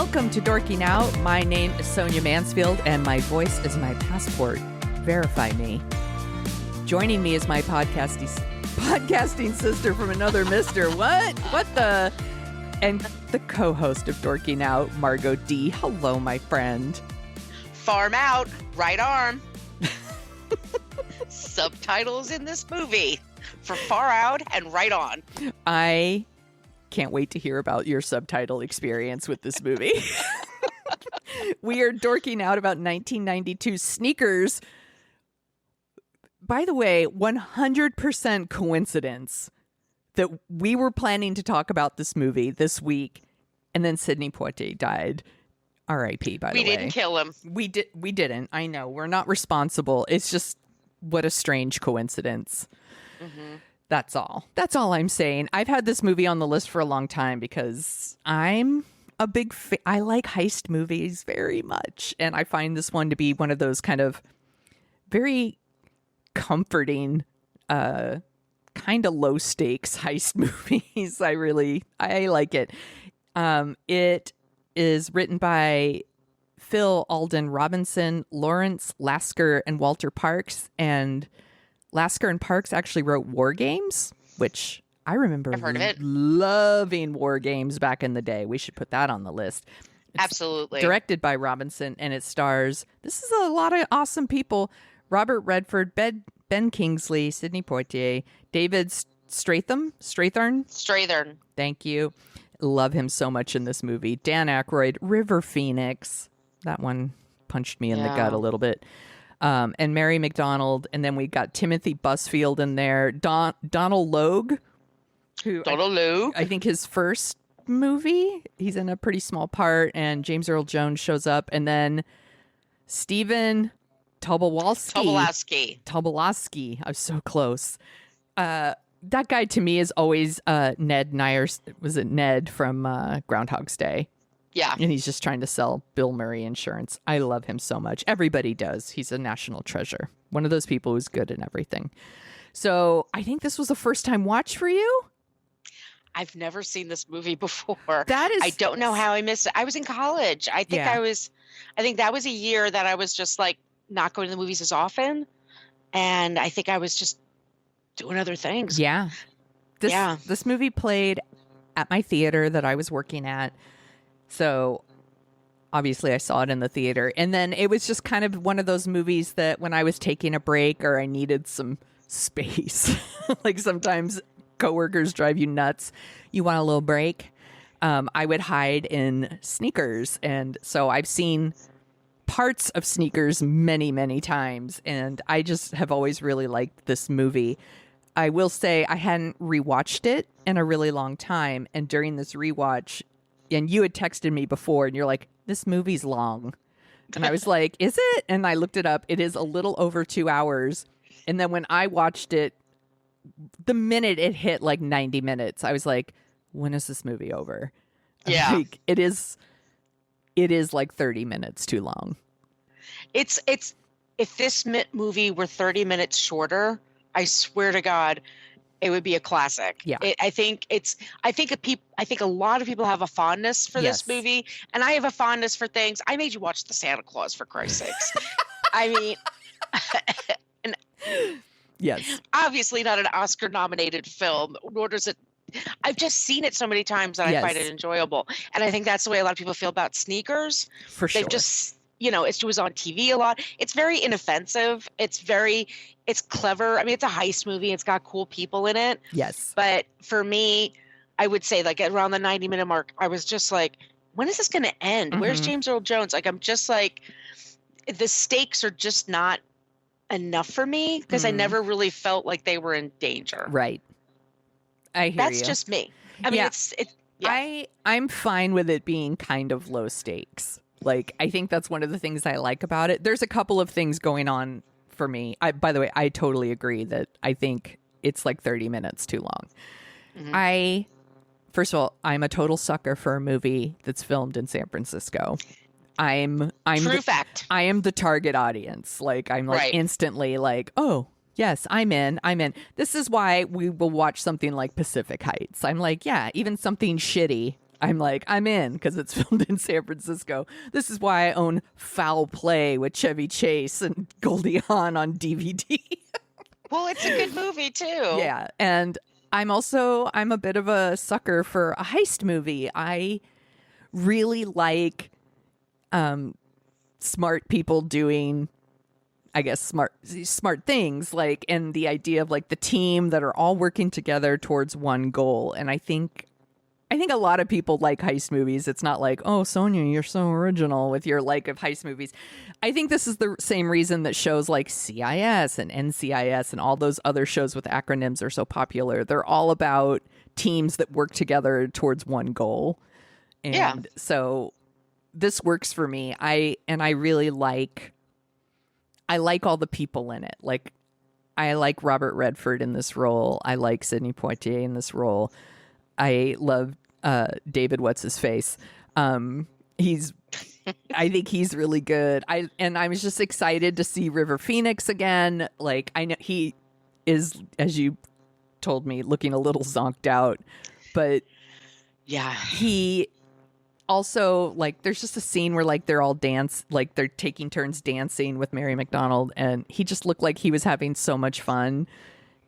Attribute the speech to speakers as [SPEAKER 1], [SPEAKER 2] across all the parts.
[SPEAKER 1] Welcome to Dorking Out. My name is Sonia Mansfield, and my voice is my passport. Verify me. Joining me is my podcasting sister from another mister. What? What the? And the co-host of Dorking Out, Margo D. Hello, my friend.
[SPEAKER 2] Farm out, right arm. Subtitles in this movie for far out and right on.
[SPEAKER 1] I can't wait to hear about your subtitle experience with this movie. We are dorking out about 1992 Sneakers. By the way, 100% coincidence that we were planning to talk about this movie this week, and then Sidney Poitier died. R.I.P. By the way.
[SPEAKER 2] We didn't kill him.
[SPEAKER 1] We didn't. I know. We're not responsible. It's just what a strange coincidence. Mm-hmm. That's all. That's all I'm saying. I've had this movie on the list for a long time because I'm a big I like heist movies very much. And I find this one to be one of those kind of very comforting, kind of low stakes heist movies. I like it. It is written by Phil Alden Robinson, Lawrence Lasker, and Walter Parks. And Lasker and Parks actually wrote War Games, which I remember
[SPEAKER 2] I've heard of it.
[SPEAKER 1] Loving War Games back in the day. We should put that on the list. It's
[SPEAKER 2] absolutely.
[SPEAKER 1] Directed by Robinson, and it stars, this is a lot of awesome people, Robert Redford, Ben Kingsley, Sidney Poitier, David Strathairn. Thank you. Love him so much in this movie. Dan Aykroyd, River Phoenix. That one punched me in the gut a little bit. And Mary McDonnell, and then we got Timothy Busfield in there. Donald Logue, who I think his first movie, he's in a pretty small part, and James Earl Jones shows up, and then Stephen Tobolowsky. I was so close. That guy to me is always Ned Nyers. Was it Ned from Groundhog's Day?
[SPEAKER 2] Yeah.
[SPEAKER 1] And he's just trying to sell Bill Murray insurance. I love him so much. Everybody does. He's a national treasure. One of those people who's good in everything. So I think this was a first time watch for you.
[SPEAKER 2] I've never seen this movie before.
[SPEAKER 1] I
[SPEAKER 2] don't know how I missed it. I was in college. I think that was a year that I was just like not going to the movies as often. And I think I was just doing other things.
[SPEAKER 1] Yeah. This movie played at my theater that I was working at. So obviously I saw it in the theater. And then it was just kind of one of those movies that when I was taking a break or I needed some space, like sometimes coworkers drive you nuts. You want a little break? I would hide in Sneakers. And so I've seen parts of Sneakers many, many times. And I just have always really liked this movie. I will say I hadn't rewatched it in a really long time. And during this rewatch, and you had texted me before and you're like, this movie's long. And I was like, is it? And I looked it up. It is a little over 2 hours. And then when I watched it, the minute it hit like 90 minutes, I was like, when is this movie over?
[SPEAKER 2] Yeah.
[SPEAKER 1] Like, it is like 30 minutes too long.
[SPEAKER 2] It's if this movie were 30 minutes shorter, I swear to God, it would be a classic.
[SPEAKER 1] Yeah.
[SPEAKER 2] I think a lot of people have a fondness for this movie, and I have a fondness for things. I made you watch The Santa Claus, for Christ's sakes. I mean, and
[SPEAKER 1] yes,
[SPEAKER 2] obviously not an Oscar-nominated film, nor does it. I've just seen it so many times that I find it enjoyable, and I think that's the way a lot of people feel about Sneakers.
[SPEAKER 1] For sure.
[SPEAKER 2] They've just, it was on TV a lot. It's very inoffensive. It's clever. I mean, it's a heist movie. It's got cool people in it.
[SPEAKER 1] Yes.
[SPEAKER 2] But for me, I would say like around the 90-minute mark, I was just like, when is this going to end? Mm-hmm. Where's James Earl Jones? Like, I'm just like, the stakes are just not enough for me because I never really felt like they were in danger.
[SPEAKER 1] Right. I hear
[SPEAKER 2] That's
[SPEAKER 1] you.
[SPEAKER 2] just me. I mean,
[SPEAKER 1] I'm fine with it being kind of low stakes. Like, I think that's one of the things I like about it. There's a couple of things going on for me. By the way, I totally agree that I think it's like 30 minutes too long. Mm-hmm. First of all, I'm a total sucker for a movie that's filmed in San Francisco. I'm
[SPEAKER 2] True fact.
[SPEAKER 1] I am the target audience. Like, I'm like instantly like, oh, yes, I'm in. This is why we will watch something like Pacific Heights. I'm like, yeah, even something shitty I'm like, I'm in because it's filmed in San Francisco. This is why I own Foul Play with Chevy Chase and Goldie Hawn on DVD.
[SPEAKER 2] Well, it's a good movie too.
[SPEAKER 1] Yeah. And I'm a bit of a sucker for a heist movie. I really like smart people doing, I guess, smart things, like, and the idea of like the team that are all working together towards one goal. And I think a lot of people like heist movies. It's not like, oh, Sonia, you're so original with your like of heist movies. I think this is the same reason that shows like CIS and NCIS and all those other shows with acronyms are so popular. They're all about teams that work together towards one goal. And so this works for me. I really like all the people in it. Like, I like Robert Redford in this role. I like Sidney Poitier in this role. I love David What's-His-Face. I think he's really good. I was just excited to see River Phoenix again. Like, I know he is, as you told me, looking a little zonked out, but
[SPEAKER 2] yeah,
[SPEAKER 1] he also, like, there's just a scene where like they're taking turns dancing with Mary McDonnell, and he just looked like he was having so much fun.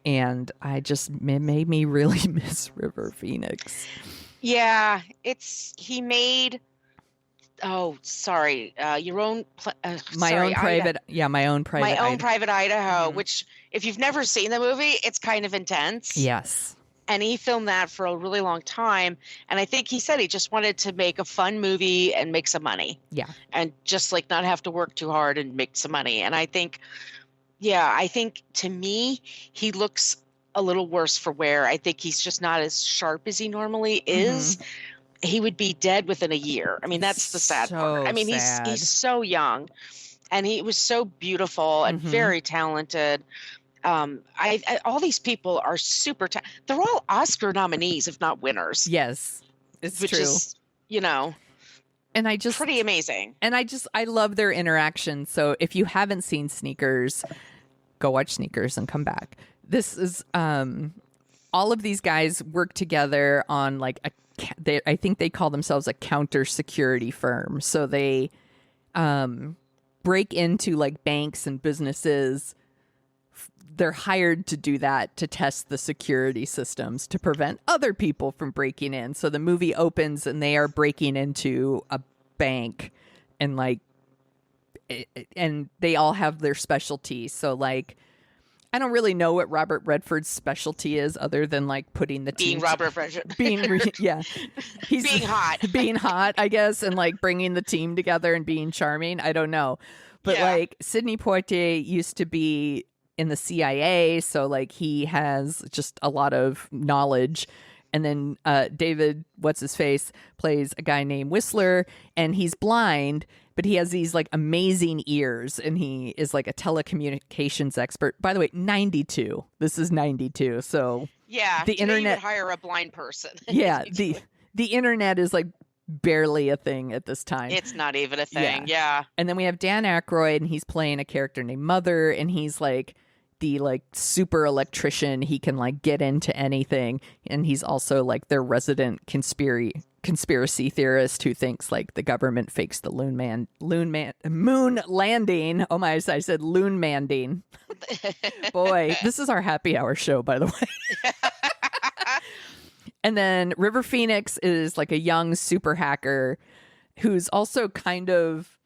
[SPEAKER 1] And it made me really miss River Phoenix.
[SPEAKER 2] Yeah, he made, your own,
[SPEAKER 1] my own private Idaho,
[SPEAKER 2] which if you've never seen the movie, it's kind of intense.
[SPEAKER 1] Yes.
[SPEAKER 2] And he filmed that for a really long time. And I think he said he just wanted to make a fun movie and make some money.
[SPEAKER 1] Yeah.
[SPEAKER 2] And just like not have to work too hard and make some money. And I think to me, he looks a little worse for wear. I think he's just not as sharp as he normally is. He would be dead within a year. I mean, that's the sad part. I mean, he's so young, and he was so beautiful and very talented. All these people are super they're all Oscar nominees, if not winners.
[SPEAKER 1] Yes, it's
[SPEAKER 2] which
[SPEAKER 1] true.
[SPEAKER 2] Is,
[SPEAKER 1] and I just
[SPEAKER 2] pretty amazing.
[SPEAKER 1] And I love their interaction. So if you haven't seen Sneakers, go watch Sneakers and come back. This is all of these guys work together on like I think they call themselves a counter security firm. So they break into like banks and businesses. They're hired to do that, to test the security systems to prevent other people from breaking in. So the movie opens and they are breaking into a bank, and they all have their specialties. So like, I don't really know what Robert Redford's specialty is, other than like putting the team
[SPEAKER 2] Robert Redford,
[SPEAKER 1] he's being hot, I guess, and like bringing the team together and being charming. I don't know, but like Sidney Poitier used to be in the CIA, so like he has just a lot of knowledge. And then David What's-His-Face plays a guy named Whistler, and he's blind, but he has these like amazing ears, and he is like a telecommunications expert. By the way, 92. This is 92. So
[SPEAKER 2] the internet, you would hire a blind person.
[SPEAKER 1] Yeah, the internet is like barely a thing at this time.
[SPEAKER 2] It's not even a thing. Yeah.
[SPEAKER 1] And then we have Dan Aykroyd, and he's playing a character named Mother, and he's like the like super electrician. He can like get into anything, and he's also like their resident conspiracy theorist who thinks like the government fakes the moon landing. Oh my, I said loon manding. Boy, this is our happy hour show, by the way. And then River Phoenix is like a young super hacker who's also kind of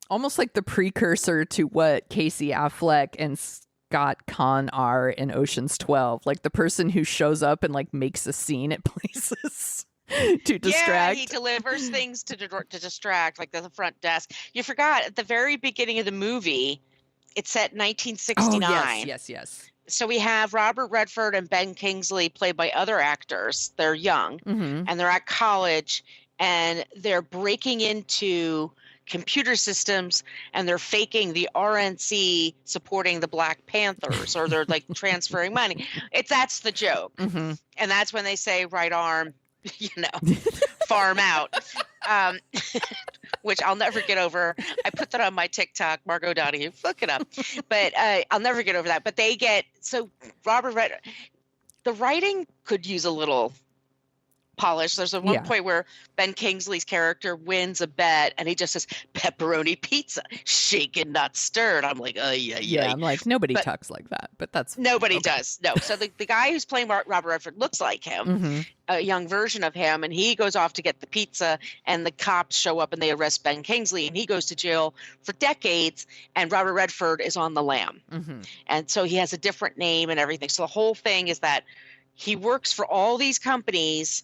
[SPEAKER 1] almost like the precursor to what Casey Affleck and Scott Conn are in Ocean's 12. Like the person who shows up and like makes a scene at places to distract.
[SPEAKER 2] Yeah, he delivers things to distract, like the front desk. You forgot at the very beginning of the movie, it's set 1969.
[SPEAKER 1] Oh, yes.
[SPEAKER 2] So we have Robert Redford and Ben Kingsley played by other actors. They're young and they're at college, and they're breaking into computer systems, and they're faking the RNC supporting the Black Panthers, or they're like transferring money. That's the joke. And that's when they say right arm, farm out. Which I'll never get over. I put that on my TikTok, Margo Donahue. Look it up. But I'll never get over that. But Robert Redford, the writing could use a little polished. There's a one point where Ben Kingsley's character wins a bet and he just says pepperoni pizza, shaken not stirred. I'm like,
[SPEAKER 1] I'm like, nobody talks like that, but that's
[SPEAKER 2] nobody does. No. So the guy who's playing Robert Redford looks like him, a young version of him, and he goes off to get the pizza, and the cops show up and they arrest Ben Kingsley, and he goes to jail for decades, and Robert Redford is on the lam. And so he has a different name and everything. So the whole thing is that he works for all these companies,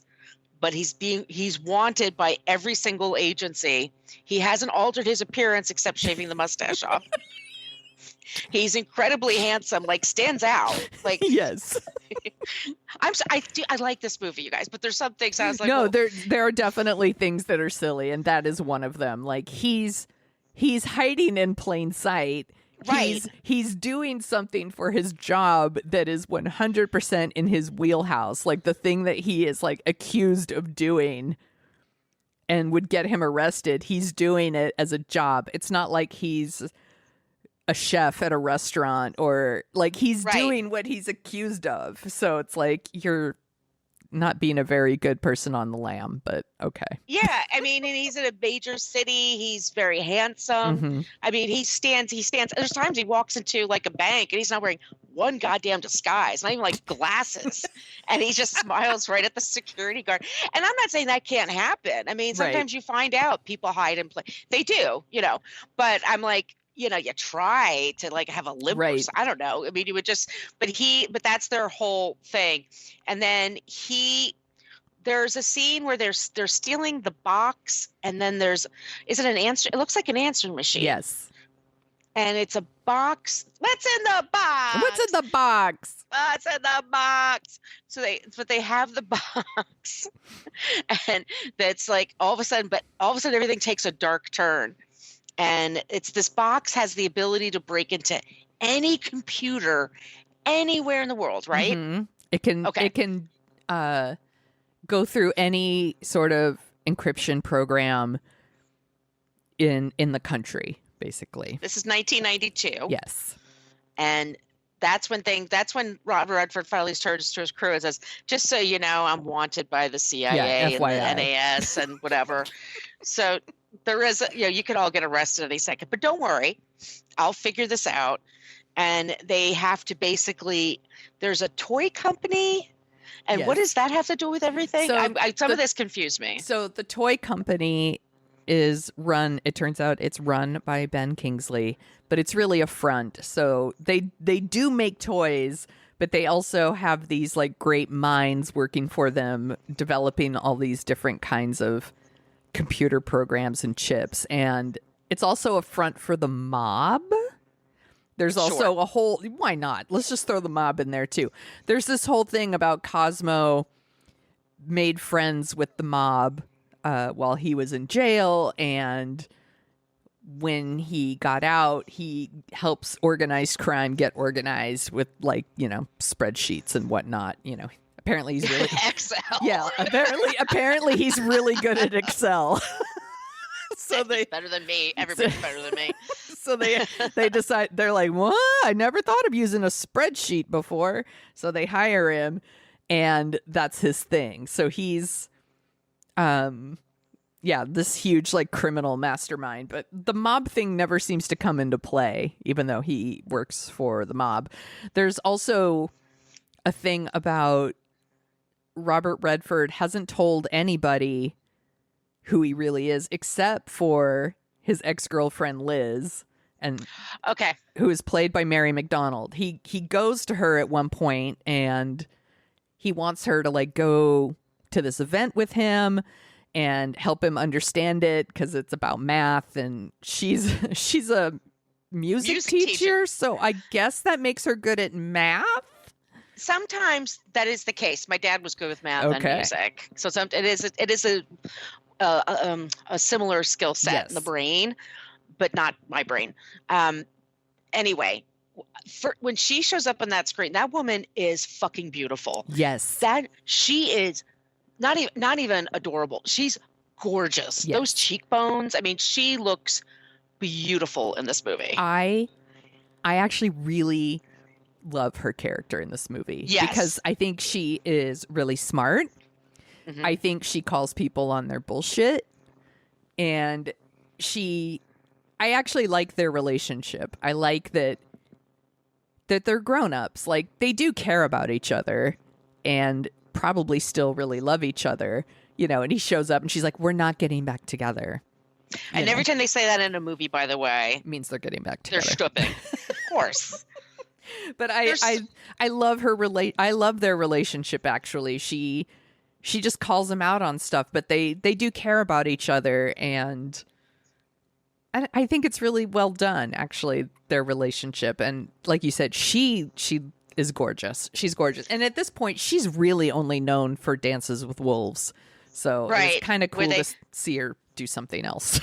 [SPEAKER 2] but he's wanted by every single agency. He hasn't altered his appearance except shaving the mustache off. He's incredibly handsome, like stands out. Like
[SPEAKER 1] yes.
[SPEAKER 2] I like this movie, you guys, but there's some things I was like,
[SPEAKER 1] no, there are definitely things that are silly, and that is one of them. Like he's hiding in plain sight.
[SPEAKER 2] Right.
[SPEAKER 1] He's doing something for his job that is 100% in his wheelhouse. Like the thing that he is like accused of doing and would get him arrested. He's doing it as a job. It's not like he's a chef at a restaurant or like he's doing what he's accused of. So it's like you're not being a very good person on the lam, but okay.
[SPEAKER 2] Yeah, I mean, and he's in a major city. He's very handsome. I mean, he stands. There's times he walks into like a bank and he's not wearing one goddamn disguise, not even like glasses. And he just smiles right at the security guard. And I'm not saying that can't happen. I mean, sometimes you find out people hide and play. They do, but I'm like, you try to like have a limp. I don't know. I mean, you would just, but that's their whole thing. And then there's a scene where they're stealing the box, and then is it an answer? It looks like an answering machine.
[SPEAKER 1] Yes.
[SPEAKER 2] And it's a box. What's in the box?
[SPEAKER 1] What's in the box?
[SPEAKER 2] What's in the box? So they have the box, and that's like all of a sudden everything takes a dark turn. And this box has the ability to break into any computer anywhere in the world, right?
[SPEAKER 1] It can go through any sort of encryption program in the country, basically.
[SPEAKER 2] This is 1992.
[SPEAKER 1] Yes.
[SPEAKER 2] And that's when Robert Redford finally turns to his crew and says, just so you know, I'm wanted by the CIA and the NAS and whatever. So there is, you could all get arrested any second, but don't worry, I'll figure this out. And they have to there's a toy company. And what does that have to do with everything?
[SPEAKER 1] So
[SPEAKER 2] some of this confused me.
[SPEAKER 1] So the toy company it turns out it's run by Ben Kingsley, but it's really a front. So they do make toys, but they also have these like great minds working for them, developing all these different kinds of computer programs and chips. And it's also a front for the mob. There's also a whole, why not? Let's just throw the mob in there too. There's this whole thing about Cosmo made friends with the mob while he was in jail, and when he got out, he helps organized crime get organized with like, spreadsheets and whatnot. Apparently he's really
[SPEAKER 2] Excel.
[SPEAKER 1] Yeah, apparently he's really good at Excel. So
[SPEAKER 2] he's better than me. Everybody's better than me.
[SPEAKER 1] So they decide, they're like, what? I never thought of using a spreadsheet before. So they hire him, and that's his thing. So he's this huge like criminal mastermind, but the mob thing never seems to come into play, even though he works for the mob. There's also a thing about Robert Redford hasn't told anybody who he really is, except for his ex-girlfriend Liz, and who is played by Mary McDonnell. He goes to her at one point, and he wants her to like go to this event with him and help him understand it because it's about math, and she's a music teacher, so I guess that makes her good at math.
[SPEAKER 2] Sometimes that is the case. My dad was good with math and music, so it is a similar skill set in the brain, but not my brain. Anyway, when she shows up on that screen, that woman is fucking beautiful.
[SPEAKER 1] Yes,
[SPEAKER 2] she is not even adorable. She's gorgeous. Yes. Those cheekbones. I mean, she looks beautiful in this movie.
[SPEAKER 1] I actually really love her character in this movie.
[SPEAKER 2] Yes.
[SPEAKER 1] Because I think she is really smart. I think she calls people on their bullshit. And I actually like their relationship. I like that they're grown-ups. Like, they do care about each other and probably still really love each other, and he shows up and she's like, we're not getting back together.
[SPEAKER 2] And every time they say that in a movie, by the way,
[SPEAKER 1] it means they're getting back together.
[SPEAKER 2] They're stripping. Of course.
[SPEAKER 1] But I love I love their relationship, actually. She just calls him out on stuff, but they do care about each other, and I think it's really well done, actually, their relationship. And like you said, she is gorgeous. She's gorgeous. And at this point, she's really only known for Dances with Wolves. So it's kind of cool to see her do something else.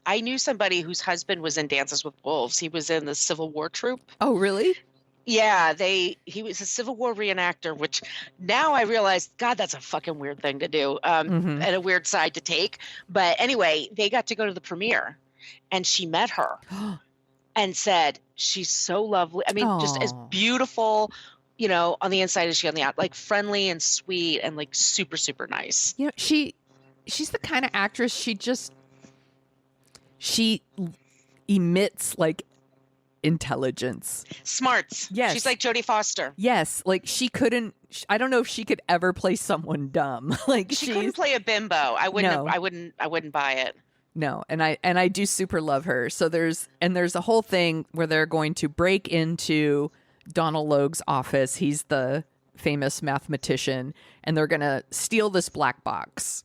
[SPEAKER 1] I knew somebody whose husband was in Dances with Wolves. He was in the Civil War troupe. Oh, really?
[SPEAKER 2] Yeah, he was a Civil War reenactor, which now I realize, God, that's a fucking weird thing to do, and a weird side to take. But anyway, they got to go to the premiere, and she met her and said, she's so lovely. I mean, just as beautiful, on the inside as she on the out, like friendly and sweet and like super, super nice.
[SPEAKER 1] She's the kind of actress, she emits like intelligence,
[SPEAKER 2] smarts.
[SPEAKER 1] Yes,
[SPEAKER 2] she's like Jodie Foster.
[SPEAKER 1] Yes, like I don't know if she could ever play someone dumb. Like
[SPEAKER 2] she couldn't play a bimbo. I wouldn't buy it.
[SPEAKER 1] No, and I do super love her. So there's a whole thing where they're going to break into Donald Logue's office. He's the famous mathematician, and they're gonna steal this black box.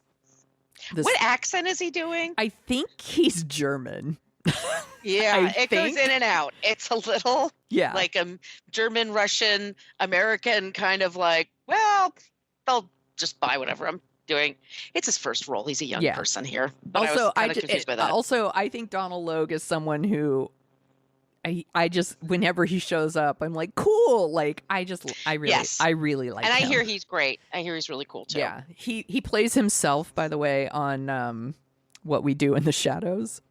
[SPEAKER 2] What accent is he doing?
[SPEAKER 1] I think he's German.
[SPEAKER 2] Yeah, it goes in and out. It's a little like a German, Russian, American kind of like, well, they'll just buy whatever I'm doing. It's his first role. He's a young person here. But
[SPEAKER 1] also,
[SPEAKER 2] I was confused by that.
[SPEAKER 1] Also, I think Donald Logue is someone who I just, whenever he shows up, I'm like, cool. Like, I really like him.
[SPEAKER 2] And I hear he's great. I hear he's really cool too.
[SPEAKER 1] Yeah. He plays himself, by the way, on What We Do in the Shadows.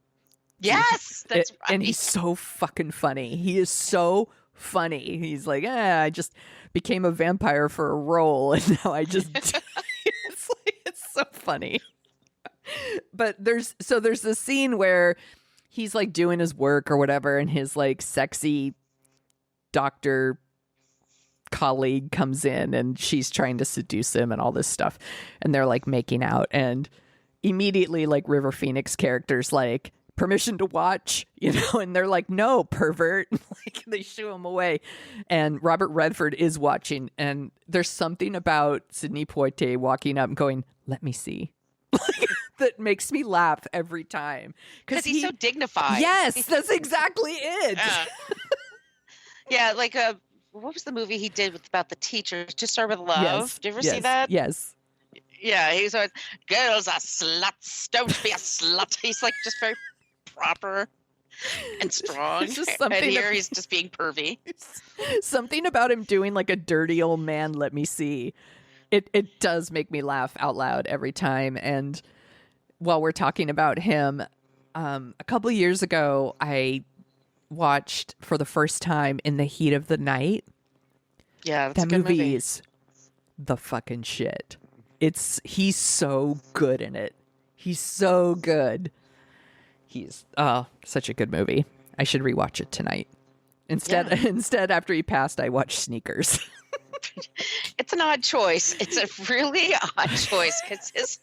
[SPEAKER 2] Yes, that's right.
[SPEAKER 1] And he's so fucking funny. He is so funny. He's like, I just became a vampire for a role, and now I just it's so funny. But there's this scene where he's like doing his work or whatever, and his like sexy doctor colleague comes in, and she's trying to seduce him and all this stuff, and they're like making out, and immediately like River Phoenix characters like, permission to watch, and they're like, no, pervert. Like, they shoo him away. And Robert Redford is watching, and there's something about Sidney Poitier walking up and going, let me see. That makes me laugh every time.
[SPEAKER 2] Because he's so dignified.
[SPEAKER 1] Yes, that's exactly it.
[SPEAKER 2] Yeah, like what was the movie he did about the teacher, To Serve with Love?
[SPEAKER 1] Yes,
[SPEAKER 2] Did you ever see that?
[SPEAKER 1] Yes.
[SPEAKER 2] Yeah, he's always, girls are sluts, don't be a slut. He's like just very proper and strong. And here he's just being pervy.
[SPEAKER 1] Something about him doing like a dirty old man, let me see. It does make me laugh out loud every time. And while we're talking about him, a couple of years ago, I watched for the first time In the Heat of the Night.
[SPEAKER 2] Yeah, that's
[SPEAKER 1] that
[SPEAKER 2] a good movie.
[SPEAKER 1] Is the fucking shit. He's so good in it. He's so good. He's such a good movie. I should rewatch it tonight. Instead, after he passed, I watched Sneakers.
[SPEAKER 2] It's an odd choice. It's a really odd choice because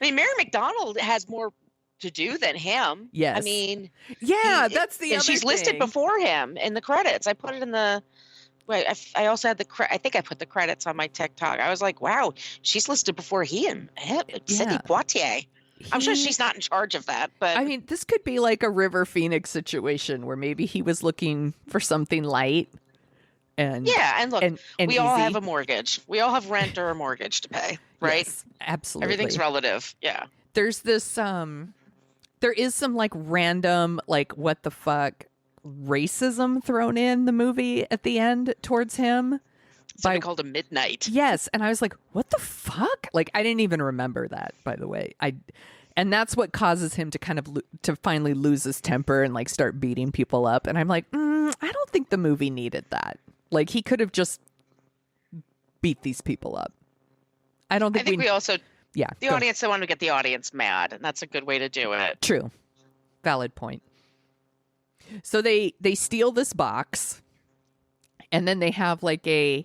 [SPEAKER 2] Mary McDonnell has more to do than him.
[SPEAKER 1] Yes.
[SPEAKER 2] I mean,
[SPEAKER 1] that's the other
[SPEAKER 2] she's
[SPEAKER 1] thing.
[SPEAKER 2] listed before him in the credits. I put it in the. Wait, I also had I think I put the credits on my TikTok. I was like, wow, she's listed before him. Sidney Poitier. I'm sure she's not in charge of that, but
[SPEAKER 1] I mean, this could be like a River Phoenix situation where maybe he was looking for something light. And
[SPEAKER 2] look,
[SPEAKER 1] and
[SPEAKER 2] we all have a mortgage. We all have rent or a mortgage to pay, right?
[SPEAKER 1] Yes, absolutely.
[SPEAKER 2] Everything's relative. Yeah.
[SPEAKER 1] There's this there is some like random like what the fuck racism thrown in the movie at the end towards him.
[SPEAKER 2] Something called a midnight.
[SPEAKER 1] Yes, and I was like, what the fuck? Like, I didn't even remember that, by the way. And that's what causes him to kind of to finally lose his temper and like start beating people up. And I'm like, I don't think the movie needed that. Like, he could have just beat these people up. I don't think,
[SPEAKER 2] we also,
[SPEAKER 1] yeah,
[SPEAKER 2] the audience, they want to get the audience mad, and that's a good way to do it.
[SPEAKER 1] True. Valid point. So they steal this box, and then they have like a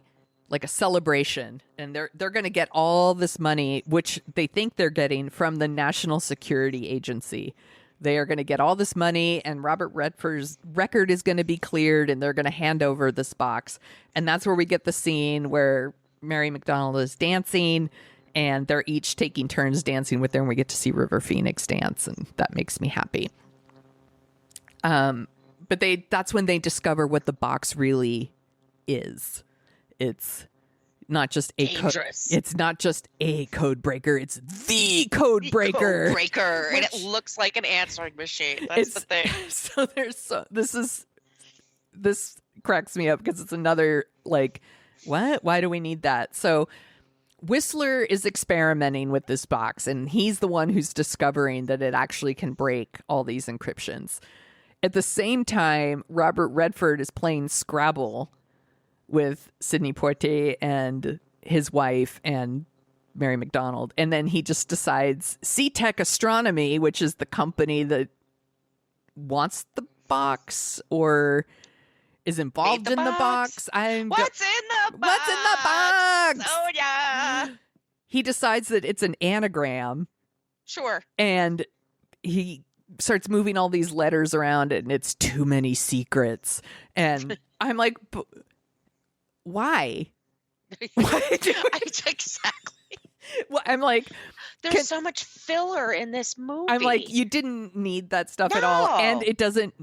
[SPEAKER 1] celebration, and they're going to get all this money, which they think they're getting from the National Security Agency. They are going to get all this money, and Robert Redford's record is going to be cleared, and they're going to hand over this box. And that's where we get the scene where Mary McDonnell is dancing, and they're each taking turns dancing with her, and we get to see River Phoenix dance, and that makes me happy. But that's when they discover what the box really is. It's not just it's not just a code breaker, it's the code breaker.
[SPEAKER 2] Code breaker. And it looks like an answering machine. That's the thing.
[SPEAKER 1] So this cracks me up because it's another like, what? Why do we need that? So Whistler is experimenting with this box, and he's the one who's discovering that it actually can break all these encryptions. At the same time, Robert Redford is playing Scrabble with Sidney Poitier and his wife and Mary McDonnell. And then he just decides C-Tech Astronomy, which is the company that wants the box or is involved in the box.
[SPEAKER 2] What's in the box? Sonia!
[SPEAKER 1] He decides that it's an anagram.
[SPEAKER 2] Sure.
[SPEAKER 1] And he starts moving all these letters around, and it's too many secrets. And I'm like, why?
[SPEAKER 2] Exactly.
[SPEAKER 1] Well, I'm like,
[SPEAKER 2] there's so much filler in this movie.
[SPEAKER 1] I'm like, you didn't need that stuff at all, and it doesn't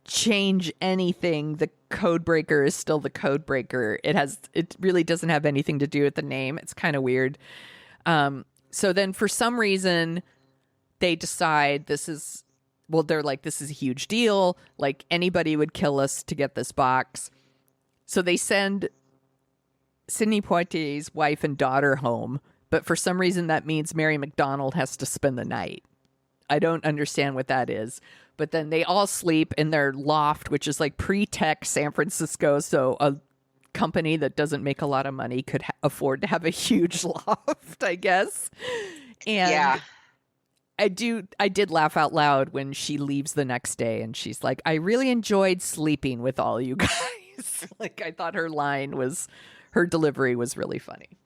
[SPEAKER 1] change anything. The code breaker is still the code breaker. It really doesn't have anything to do with the name. It's kind of weird. So then for some reason they decide they're like, this is a huge deal. Like, anybody would kill us to get this box. So they send Sidney Poitier's wife and daughter home, but for some reason that means Mary McDonnell has to spend the night. I don't understand what that is. But then they all sleep in their loft, which is like pre-tech San Francisco. So a company that doesn't make a lot of money could afford to have a huge loft, I guess. And yeah. I did laugh out loud when she leaves the next day and she's like, I really enjoyed sleeping with all you guys. Like, I thought her delivery was really funny.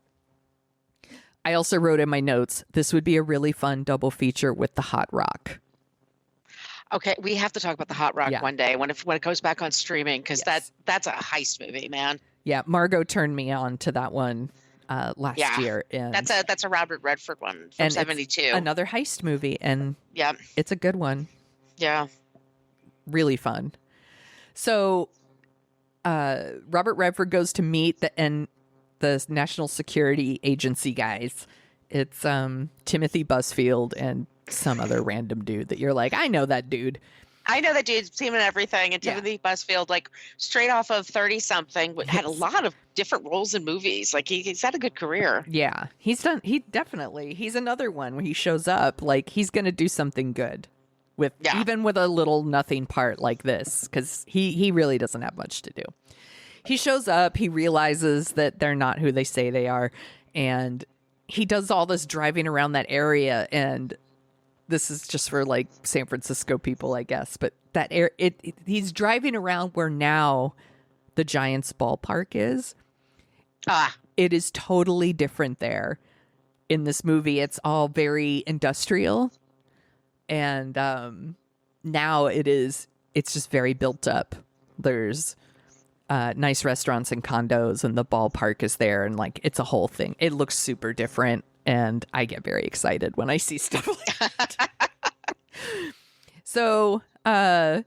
[SPEAKER 1] I also wrote in my notes, this would be a really fun double feature with the Hot Rock.
[SPEAKER 2] Okay, we have to talk about the Hot Rock one day when it goes back on streaming, because that's a heist movie, man. Yeah,
[SPEAKER 1] Margo turned me on to that one last year. And
[SPEAKER 2] that's a Robert Redford one from 72.
[SPEAKER 1] Another heist movie, and it's a good one.
[SPEAKER 2] Yeah.
[SPEAKER 1] Really fun. So Robert Redford goes to meet the National Security Agency guys. It's Timothy Busfield and some other random dude that you're like, I know that dude.
[SPEAKER 2] I know that dude. Seen him in everything. And Timothy Busfield, like straight off of 30-something, had a lot of different roles in movies. Like he's had a good career.
[SPEAKER 1] Yeah, he's another one where he shows up like he's going to do something good even with a little nothing part like this, because he really doesn't have much to do. He shows up, he realizes that they're not who they say they are, and he does all this driving around that area, and this is just for like San Francisco people, I guess, but that he's driving around where now the Giants ballpark is. It is totally different there. In this movie, it's all very industrial, and now it's just very built up. There's nice restaurants and condos, and the ballpark is there, and like it's a whole thing. It looks super different, and I get very excited when I see stuff like that. So at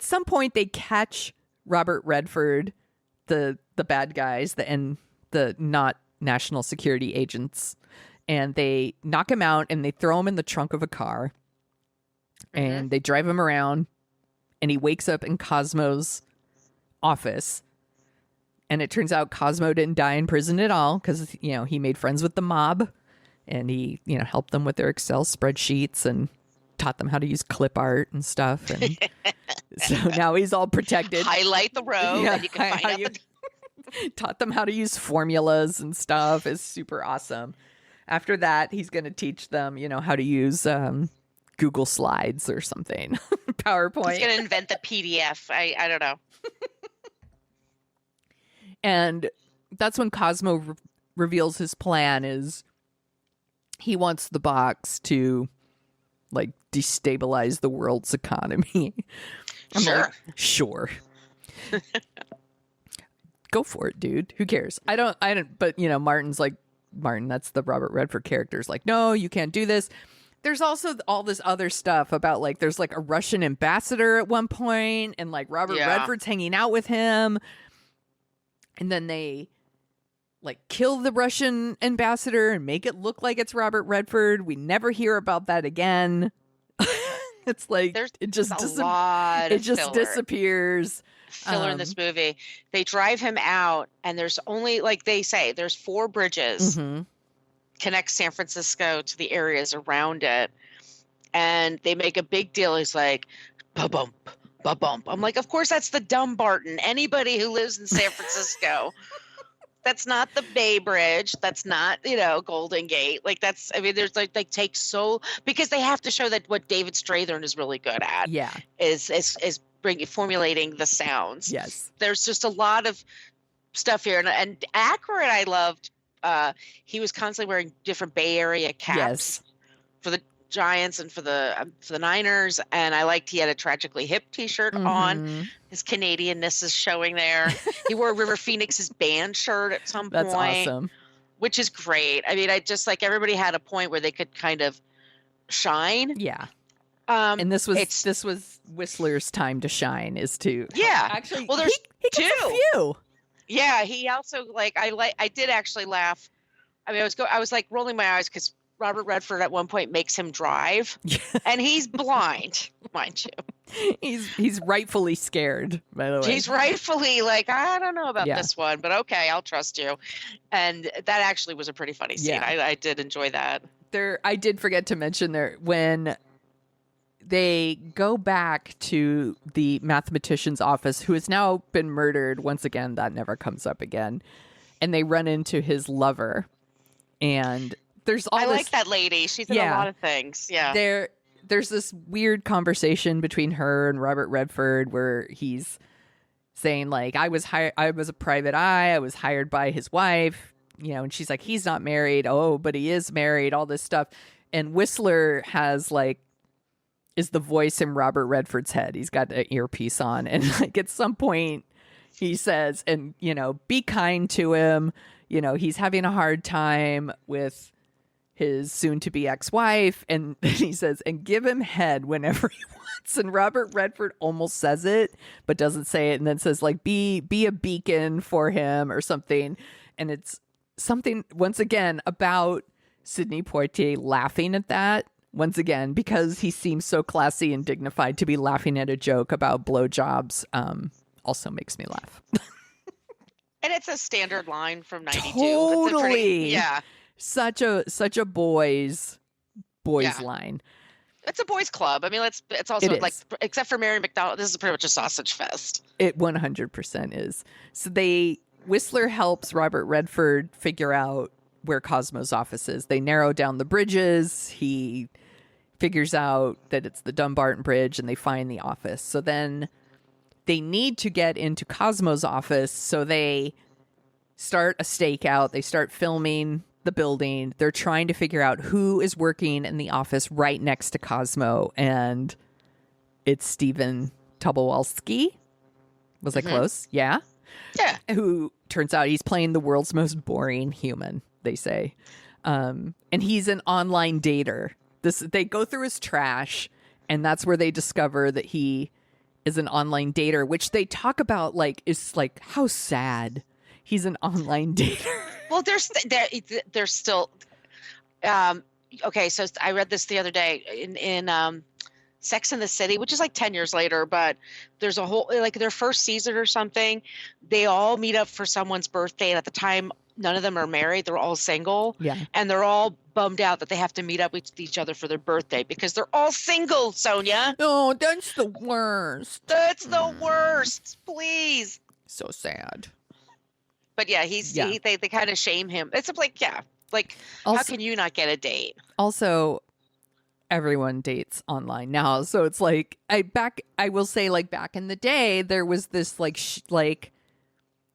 [SPEAKER 1] some point they catch Robert Redford, the bad guys, the not national security agents, and they knock him out and they throw him in the trunk of a car, and they drive him around, and he wakes up in Cosmo's office, and it turns out Cosmo didn't die in prison at all, because he made friends with the mob, and he helped them with their Excel spreadsheets and taught them how to use clip art and stuff, and so now he's all protected.
[SPEAKER 2] Highlight the row, and you can find out
[SPEAKER 1] Taught them how to use formulas and stuff. Is super awesome. After that, he's going to teach them, how to use Google Slides or something. PowerPoint.
[SPEAKER 2] He's going to invent the PDF. I don't know.
[SPEAKER 1] And that's when Cosmo reveals his plan is he wants the box to like destabilize the world's economy. I'm
[SPEAKER 2] sure.
[SPEAKER 1] Like, sure. Go for it, dude. Who cares? I don't, but Martin's like, Martin, that's the Robert Redford character, is like, no, you can't do this. There's also all this other stuff about like, there's like a Russian ambassador at one point and like Robert Redford's hanging out with him. And then they like kill the Russian ambassador and make it look like it's Robert Redford. We never hear about that again. It's like it just disappears.
[SPEAKER 2] Filler in this movie. They drive him out, and there's only, like they say, there's 4 bridges connect San Francisco to the areas around it, and they make a big deal. He's like, ba-bump, ba-bump. I'm like, of course that's the Dumbarton. Anybody who lives in San Francisco. That's not the Bay Bridge. That's not, Golden Gate. Like that's, I mean, there's like takes so, because they have to show that what David Strathairn is really good at.
[SPEAKER 1] Yeah.
[SPEAKER 2] Is formulating the sounds.
[SPEAKER 1] Yes.
[SPEAKER 2] There's just a lot of stuff here. And Aykroyd, I loved, he was constantly wearing different Bay Area caps for the Giants and for the Niners, and I liked he had a Tragically Hip t-shirt on. His Canadianness is showing there. He wore River Phoenix's band shirt at some point.
[SPEAKER 1] That's awesome.
[SPEAKER 2] Which is great. I mean, I just like everybody had a point where they could kind of shine.
[SPEAKER 1] Yeah. And this was Whistler's time to shine, is to actually. Well, there's he gets a few.
[SPEAKER 2] Yeah, he also I did actually laugh. I mean, I was like rolling my eyes because Robert Redford at one point makes him drive, and he's blind, mind you.
[SPEAKER 1] He's rightfully scared, by the way.
[SPEAKER 2] He's rightfully like, I don't know about this one, but okay, I'll trust you. And that actually was a pretty funny scene. Yeah. I did enjoy that.
[SPEAKER 1] I did forget to mention there when they go back to the mathematician's office, who has now been murdered. Once again, that never comes up again. And they run into his lover. And there's all
[SPEAKER 2] I like that lady. She's in a lot of things. Yeah.
[SPEAKER 1] There's this weird conversation between her and Robert Redford where he's saying like, I was a private eye. I was hired by his wife, and she's like, he's not married. Oh, but he is married, all this stuff. And Whistler is the voice in Robert Redford's head. He's got an earpiece on. And like at some point he says, and, be kind to him. He's having a hard time with his soon-to-be ex-wife. And then he says, and give him head whenever he wants. And Robert Redford almost says it, but doesn't say it. And then says like, be a beacon for him or something. And it's something, once again, about Sidney Poitier laughing at that. Once again, because he seems so classy and dignified, to be laughing at a joke about blowjobs also makes me laugh.
[SPEAKER 2] And it's a standard line from 92.
[SPEAKER 1] Totally. Such a boys line.
[SPEAKER 2] It's a boys club. I mean, it's also like, except for Mary McDonnell, this is pretty much a sausage fest.
[SPEAKER 1] It 100% is. So Whistler helps Robert Redford figure out where Cosmo's office is. They narrow down the bridges. He figures out that it's the Dumbarton Bridge, and they find the office. So then they need to get into Cosmo's office, so they start a stakeout. They start filming the building. They're trying to figure out who is working in the office right next to Cosmo, and it's Stephen Tobolowsky. Was I close? Yeah. Who turns out he's playing the world's most boring human, they say. And he's an online dater. They go through his trash, and that's where they discover that he is an online dater, which they talk about is like how sad he's an online dater.
[SPEAKER 2] Well, there's still okay. So I read this the other day in Sex and the City, which is like 10 years later, but there's a whole, like their first season or something, they all meet up for someone's birthday, and at the time none of them are married, they're all single, and they're all bummed out that they have to meet up with each other for their birthday because they're all single, Sonia.
[SPEAKER 1] Oh, that's the worst.
[SPEAKER 2] That's the worst. Please.
[SPEAKER 1] So sad.
[SPEAKER 2] But yeah, they kind of shame him. It's like, like, also, how can you not get a date?
[SPEAKER 1] Also, everyone dates online now, so it's like I will say, like, back in the day, there was this like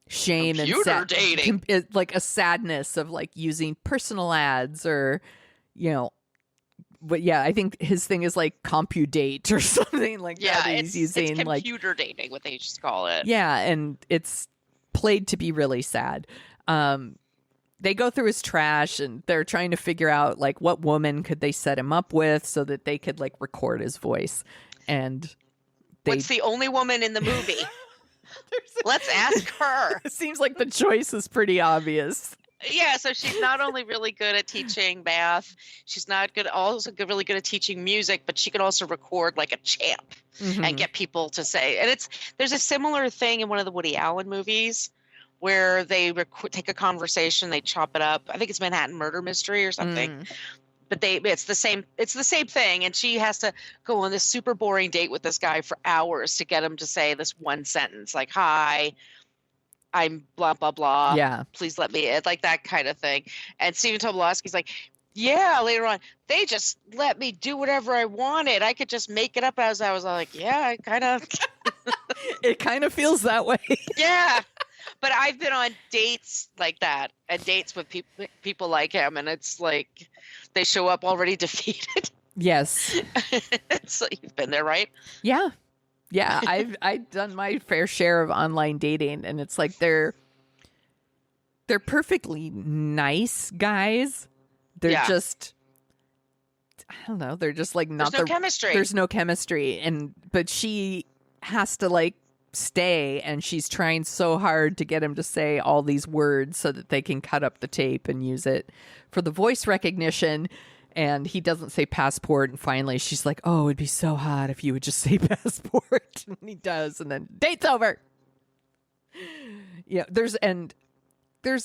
[SPEAKER 1] shame
[SPEAKER 2] and dating,
[SPEAKER 1] like a sadness of like using personal ads or, you know. But yeah, I think his thing is like CompuDate or something like that. He's using
[SPEAKER 2] it's computer dating, what they just call it.
[SPEAKER 1] Yeah, and it's played to be really sad. They go through his trash and they're trying to figure out like what woman could they set him up with so that they could like record his voice. And
[SPEAKER 2] what's the only woman in the movie? Let's ask her.
[SPEAKER 1] It seems like the choice is pretty obvious.
[SPEAKER 2] Yeah, so she's not only really good at teaching math, she's really good at teaching music, but she can also record like a champ and get people to say. And there's a similar thing in one of the Woody Allen movies where they take a conversation, they chop it up. I think it's Manhattan Murder Mystery or something. But it's the same thing, and she has to go on this super boring date with this guy for hours to get him to say this one sentence, like, "Hi, I'm blah blah blah.
[SPEAKER 1] Yeah,
[SPEAKER 2] please let me in," like that kind of thing. And Stephen Tobolowsky's like, "Yeah." Later on, they just let me do whatever I wanted. I could just make it up as I was like, "Yeah, I kind of."
[SPEAKER 1] It kind of feels that way.
[SPEAKER 2] Yeah. But I've been on dates like that, and dates with people like him, and it's like they show up already defeated.
[SPEAKER 1] Yes.
[SPEAKER 2] So you've been there, right?
[SPEAKER 1] Yeah. Yeah, I've done my fair share of online dating, and it's like they're perfectly nice guys. They're just, I don't know, they're just like not
[SPEAKER 2] There's no chemistry.
[SPEAKER 1] There's no chemistry, but she has to like stay, and she's trying so hard to get him to say all these words so that they can cut up the tape and use it for the voice recognition. And he doesn't say passport, and finally she's like, "Oh, it'd be so hot if you would just say passport." And he does, and then date's over. Yeah, there's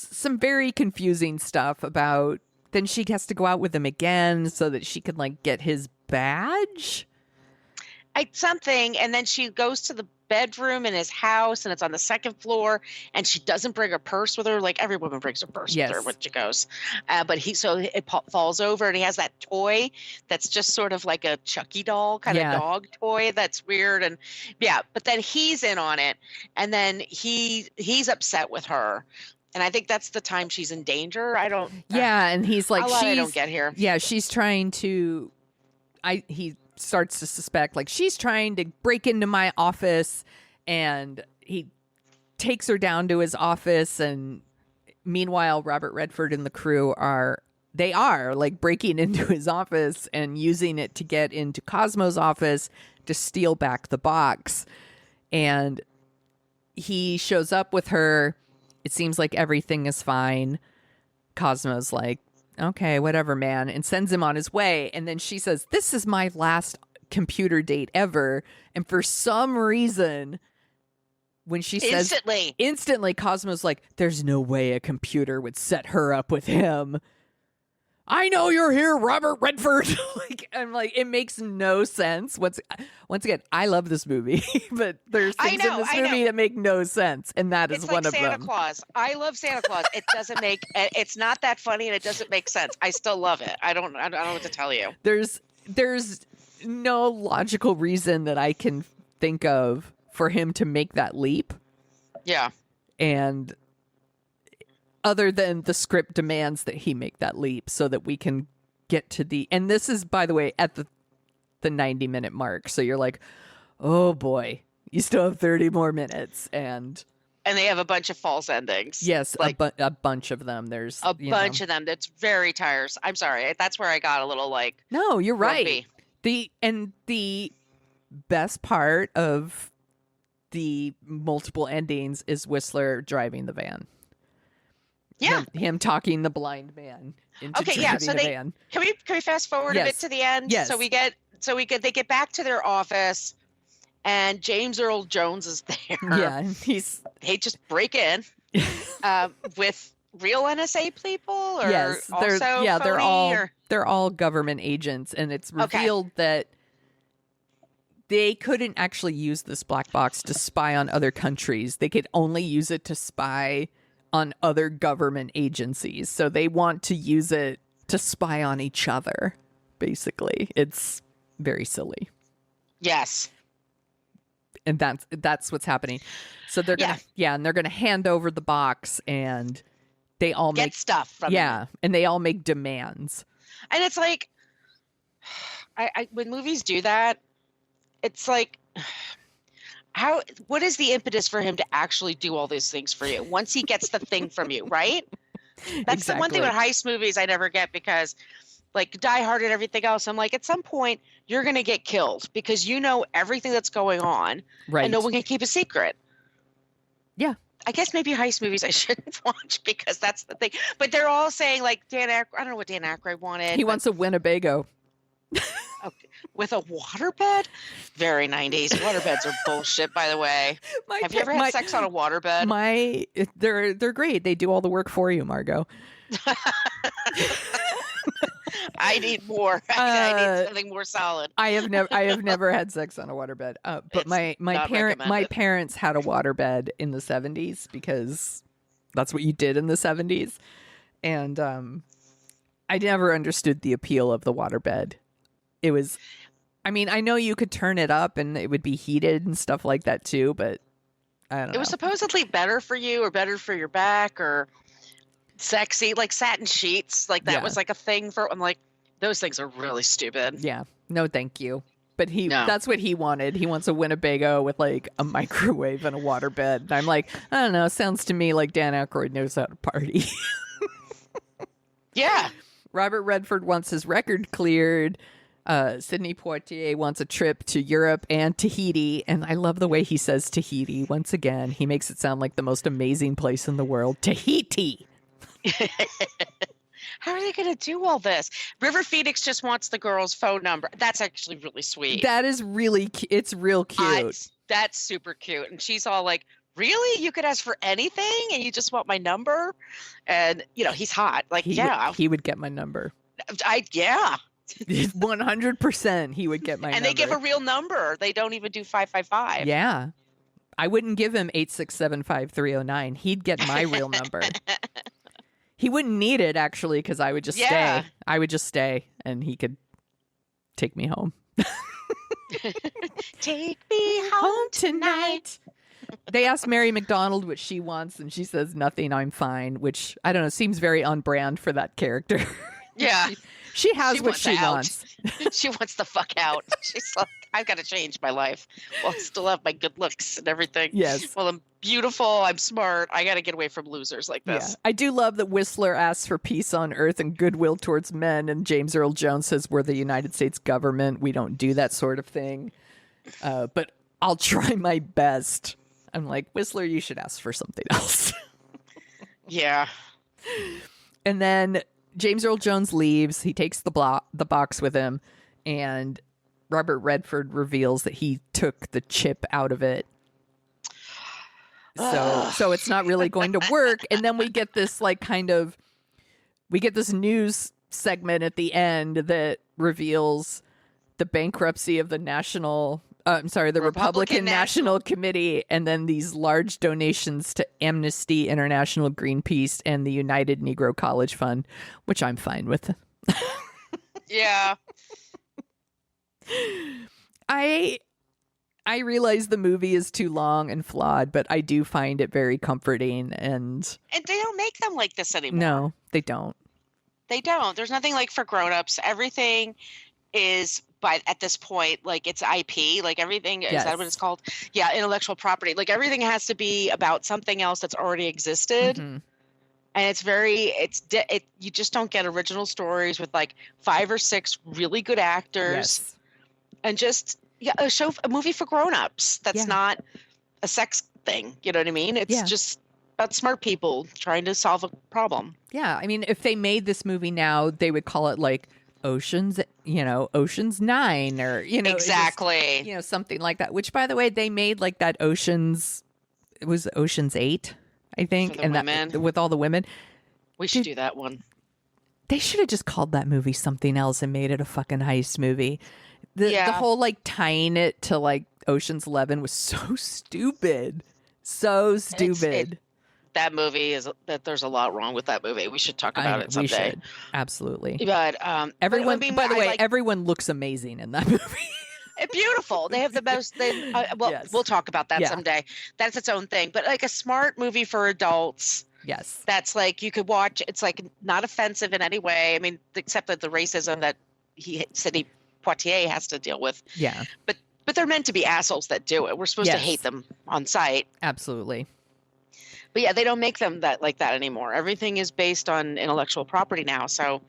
[SPEAKER 1] some very confusing stuff about then she has to go out with him again so that she can like get his badge.
[SPEAKER 2] Something, and then she goes to the bedroom in his house, and it's on the second floor, and she doesn't bring her purse with her. Like every woman brings her purse with her when she goes, but it falls over, and he has that toy that's just sort of like a Chucky doll kind of dog toy. That's weird, and but then he's in on it, and then he's upset with her. And I think that's the time she's in danger.
[SPEAKER 1] And he's like,
[SPEAKER 2] I don't get here.
[SPEAKER 1] Yeah, she's trying to. He starts to suspect like she's trying to break into my office, and he takes her down to his office, and meanwhile Robert Redford and the crew are like breaking into his office and using it to get into Cosmo's office to steal back the box. And he shows up with her. It seems like everything is fine. Cosmo's like, "Okay, whatever, man," and sends him on his way. And then she says, "This is my last computer date ever." And for some reason, when she says instantly, Cosmo's like, "There's no way a computer would set her up with him. I know you're here, Robert Redford." I'm like, it makes no sense. Once again, I love this movie, but there's things in this movie that make no sense, and that is one of them.
[SPEAKER 2] Santa Claus. I love Santa Claus. It doesn't make. It's not that funny, and it doesn't make sense. I still love it. I don't know what to tell you.
[SPEAKER 1] There's no logical reason that I can think of for him to make that leap.
[SPEAKER 2] Yeah, and
[SPEAKER 1] other than the script demands that he make that leap so that we can get to and this is, by the way, at the 90-minute mark. So you're like, oh boy, you still have 30 more minutes. And
[SPEAKER 2] they have a bunch of false endings.
[SPEAKER 1] Yes, like, a bunch of them. There's
[SPEAKER 2] a bunch of them. That's very tiresome. I'm sorry. That's where I got a little like,
[SPEAKER 1] no, you're
[SPEAKER 2] grumpy.
[SPEAKER 1] Right. The best part of the multiple endings is Whistler driving the van.
[SPEAKER 2] Yeah,
[SPEAKER 1] him talking the blind man into driving the van.
[SPEAKER 2] Can we fast forward a bit to the end?
[SPEAKER 1] Yes.
[SPEAKER 2] They get back to their office, and James Earl Jones is there.
[SPEAKER 1] Yeah,
[SPEAKER 2] they just break in with real NSA people, or
[SPEAKER 1] yes, they're all government agents, and it's revealed that they couldn't actually use this black box to spy on other countries. They could only use it to spy on other government agencies. So they want to use it to spy on each other, basically. It's very silly.
[SPEAKER 2] Yes.
[SPEAKER 1] And that's what's happening. So they're gonna and they're gonna hand over the box, and they all
[SPEAKER 2] get
[SPEAKER 1] make
[SPEAKER 2] stuff from them.
[SPEAKER 1] and they all make demands.
[SPEAKER 2] And it's like, I when movies do that, it's like, what is the impetus for him to actually do all these things for you once he gets the thing from you, right? That's the one thing with heist movies I never get, because like Die Hard and everything else, I'm like, at some point you're going to get killed because you know everything that's going on,
[SPEAKER 1] right?
[SPEAKER 2] And no one can keep a secret.
[SPEAKER 1] Yeah. I
[SPEAKER 2] guess maybe heist movies I shouldn't watch because that's the thing. But they're all saying like I don't know what Dan Aykroyd wanted.
[SPEAKER 1] He wants a Winnebago.
[SPEAKER 2] Okay. With a waterbed? Very 90s. Waterbeds are bullshit, by the way. Have you ever had sex on a waterbed?
[SPEAKER 1] They're great. They do all the work for you, Margo.
[SPEAKER 2] I need more. I need something more solid.
[SPEAKER 1] I have never had sex on a waterbed. But my parents had a waterbed in the 70s because that's what you did in the 70s. And I never understood the appeal of the waterbed. It was, I mean, I know you could turn it up and it would be heated and stuff like that too, but I don't know.
[SPEAKER 2] It was supposedly better for you or better for your back or sexy, like satin sheets. Like that was like a thing for, I'm like, those things are really stupid.
[SPEAKER 1] Yeah. No, thank you. But that's what he wanted. He wants a Winnebago with like a microwave and a waterbed. And I'm like, I don't know. Sounds to me like Dan Aykroyd knows how to party.
[SPEAKER 2] Yeah.
[SPEAKER 1] Robert Redford wants his record cleared. Sidney Poitier wants a trip to Europe and Tahiti. And I love the way he says Tahiti. Once again, he makes it sound like the most amazing place in the world. Tahiti.
[SPEAKER 2] How are they going to do all this? River Phoenix just wants the girl's phone number. That's actually really sweet.
[SPEAKER 1] That is really, it's real cute.
[SPEAKER 2] That's super cute. And she's all like, really? You could ask for anything and you just want my number? And, you know, he's hot. Like,
[SPEAKER 1] he would get my number. 100% he would get my number.
[SPEAKER 2] And they give a real number. They don't even do 555.
[SPEAKER 1] Yeah. I wouldn't give him 8675309. He'd get my real number. He wouldn't need it, actually, because I would just stay. I would just stay, and he could take me home.
[SPEAKER 2] Take me home tonight.
[SPEAKER 1] They asked Mary McDonnell what she wants, and she says, nothing, I'm fine, which, I don't know, seems very on brand for that character.
[SPEAKER 2] Yeah.
[SPEAKER 1] She has what she wants.
[SPEAKER 2] She wants the fuck out. She's like, I've got to change my life. Well, I still have my good looks and everything.
[SPEAKER 1] Yes.
[SPEAKER 2] Well, I'm beautiful. I'm smart. I got to get away from losers like this.
[SPEAKER 1] Yeah. I do love that Whistler asks for peace on earth and goodwill towards men. And James Earl Jones says, we're the United States government. We don't do that sort of thing. But I'll try my best. I'm like, Whistler, you should ask for something else.
[SPEAKER 2] Yeah.
[SPEAKER 1] And then James Earl Jones leaves. He takes the box with him, and Robert Redford reveals that he took the chip out of it. So it's not really going to work. And then we get this this news segment at the end that reveals the bankruptcy of the Republican National Committee, and then these large donations to Amnesty International, Greenpeace, and the United Negro College Fund, which I'm fine with.
[SPEAKER 2] Yeah.
[SPEAKER 1] I realize the movie is too long and flawed, but I do find it very comforting. And
[SPEAKER 2] they don't make them like this anymore.
[SPEAKER 1] No, they don't.
[SPEAKER 2] They don't. There's nothing like for grown-ups. Everything is at this point, like it's IP, like everything is that what it's called? Yeah, intellectual property. Like everything has to be about something else that's already existed. Mm-hmm. And you just don't get original stories with like 5 or 6 really good actors.
[SPEAKER 1] Yes.
[SPEAKER 2] And just a movie for grown-ups. That's not a sex thing. You know what I mean? It's just about smart people trying to solve a problem.
[SPEAKER 1] Yeah, I mean, if they made this movie now, they would call it like Ocean's 9 or
[SPEAKER 2] exactly,
[SPEAKER 1] just, something like that. Which, by the way, they made like that Ocean's 8, I think, and that with all the women.
[SPEAKER 2] We should do that one.
[SPEAKER 1] They should have just called that movie something else and made it a fucking heist movie. The whole like tying it to like Ocean's 11 was so stupid, so stupid.
[SPEAKER 2] that movie is that there's a lot wrong with that movie. We should talk about it someday.
[SPEAKER 1] We should. Absolutely.
[SPEAKER 2] But
[SPEAKER 1] everyone,
[SPEAKER 2] but, I mean,
[SPEAKER 1] by the way,
[SPEAKER 2] like,
[SPEAKER 1] everyone looks amazing in that movie.
[SPEAKER 2] Beautiful. They have the most.
[SPEAKER 1] Yes.
[SPEAKER 2] We'll talk about that someday. That's its own thing. But like a smart movie for adults.
[SPEAKER 1] Yes.
[SPEAKER 2] That's like you could watch. It's like not offensive in any way. I mean, except that the racism that Sidney Poitier has to deal with.
[SPEAKER 1] Yeah.
[SPEAKER 2] But they're meant to be assholes that do it. We're supposed to hate them on sight.
[SPEAKER 1] Absolutely.
[SPEAKER 2] But yeah, they don't make them like that anymore. Everything is based on intellectual property now. So